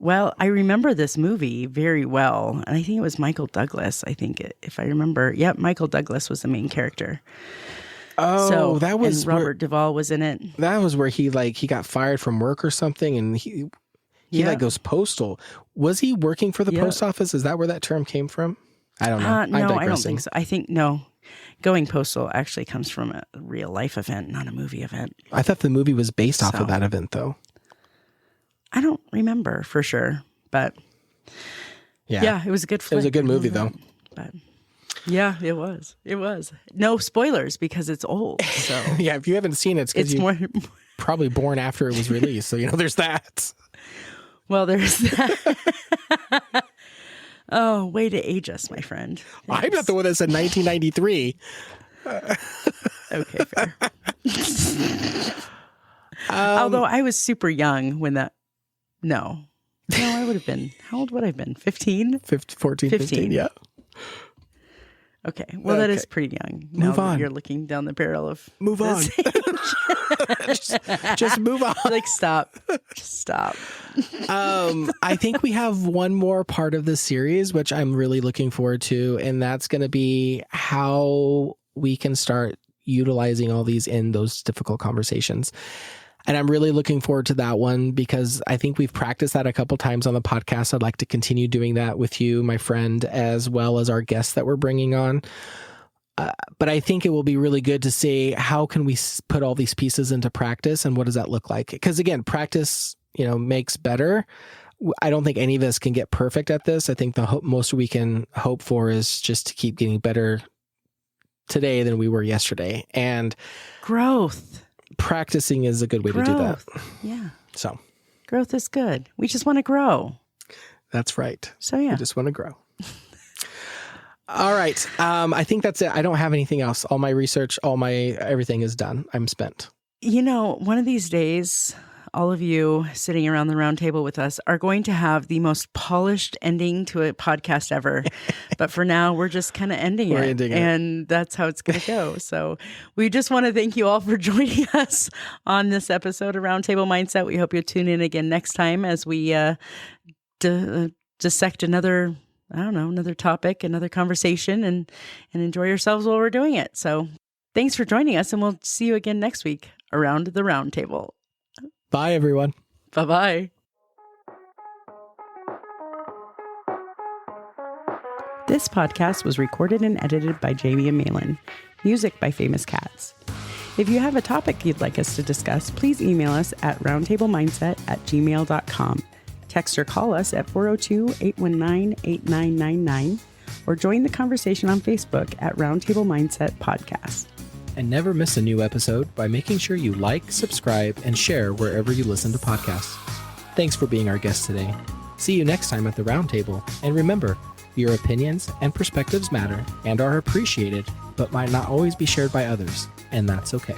Well, I remember this movie very well. And I think it was Michael Douglas. I think if I remember. Yep. Michael Douglas was the main character. Oh, so, that was and Robert Duvall was in it. That was where he got fired from work or something. And he like goes postal. Was he working for the post office? Is that where that term came from? I don't know. No, I don't think so. I think, no. Going postal actually comes from a real life event, not a movie event. I thought the movie was based off of that event, though. I don't remember for sure, but yeah, it was a good flick. It was a good movie, though. But yeah, it was. It was. No spoilers because it's old. So yeah, if you haven't seen it, it's because you're probably born after it was released. So, there's that. Well, there's that. Oh, way to age us, my friend. Thanks. I'm not the one that said 1993. Okay, fair. Although I was super young when that... No, I would have been... How old would I have been? 15? 14, 15, yeah. Okay, well, that is pretty young. Move on. You're looking down the barrel of... Move on. just move on. Like, stop. Just stop. I think we have one more part of this series, which I'm really looking forward to, and that's going to be how we can start utilizing all these in those difficult conversations. And I'm really looking forward to that one, because I think we've practiced that a couple times on the podcast. I'd like to continue doing that with you, my friend, as well as our guests that we're bringing on. But I think it will be really good to see how can we put all these pieces into practice, and what does that look like? Because again, practice, makes better. I don't think any of us can get perfect at this. I think the most we can hope for is just to keep getting better today than we were yesterday. And growth. Practicing is a good way to do that. Yeah. So growth is good. We just want to grow. That's right. So yeah. We just want to grow. All right. I think that's it. I don't have anything else. All my research, everything is done. I'm spent. One of these days, all of you sitting around the round table with us are going to have the most polished ending to a podcast ever. But for now, we're just kind of ending it. And that's how it's going to go. So we just want to thank you all for joining us on this episode of Roundtable Mindset. We hope you'll tune in again next time as we dissect another topic, another conversation, and enjoy yourselves while we're doing it. So thanks for joining us, and we'll see you again next week around the round table. Bye, everyone. Bye-bye. This podcast was recorded and edited by Jamie and Malin. Music by Famous Cats. If you have a topic you'd like us to discuss, please email us at roundtablemindset@gmail.com. Text or call us at 402-819-8999 or join the conversation on Facebook at Roundtable Mindset Podcast. And never miss a new episode by making sure you like, subscribe, and share wherever you listen to podcasts. Thanks for being our guest today. See you next time at the Roundtable. And remember, your opinions and perspectives matter and are appreciated, but might not always be shared by others, and that's okay.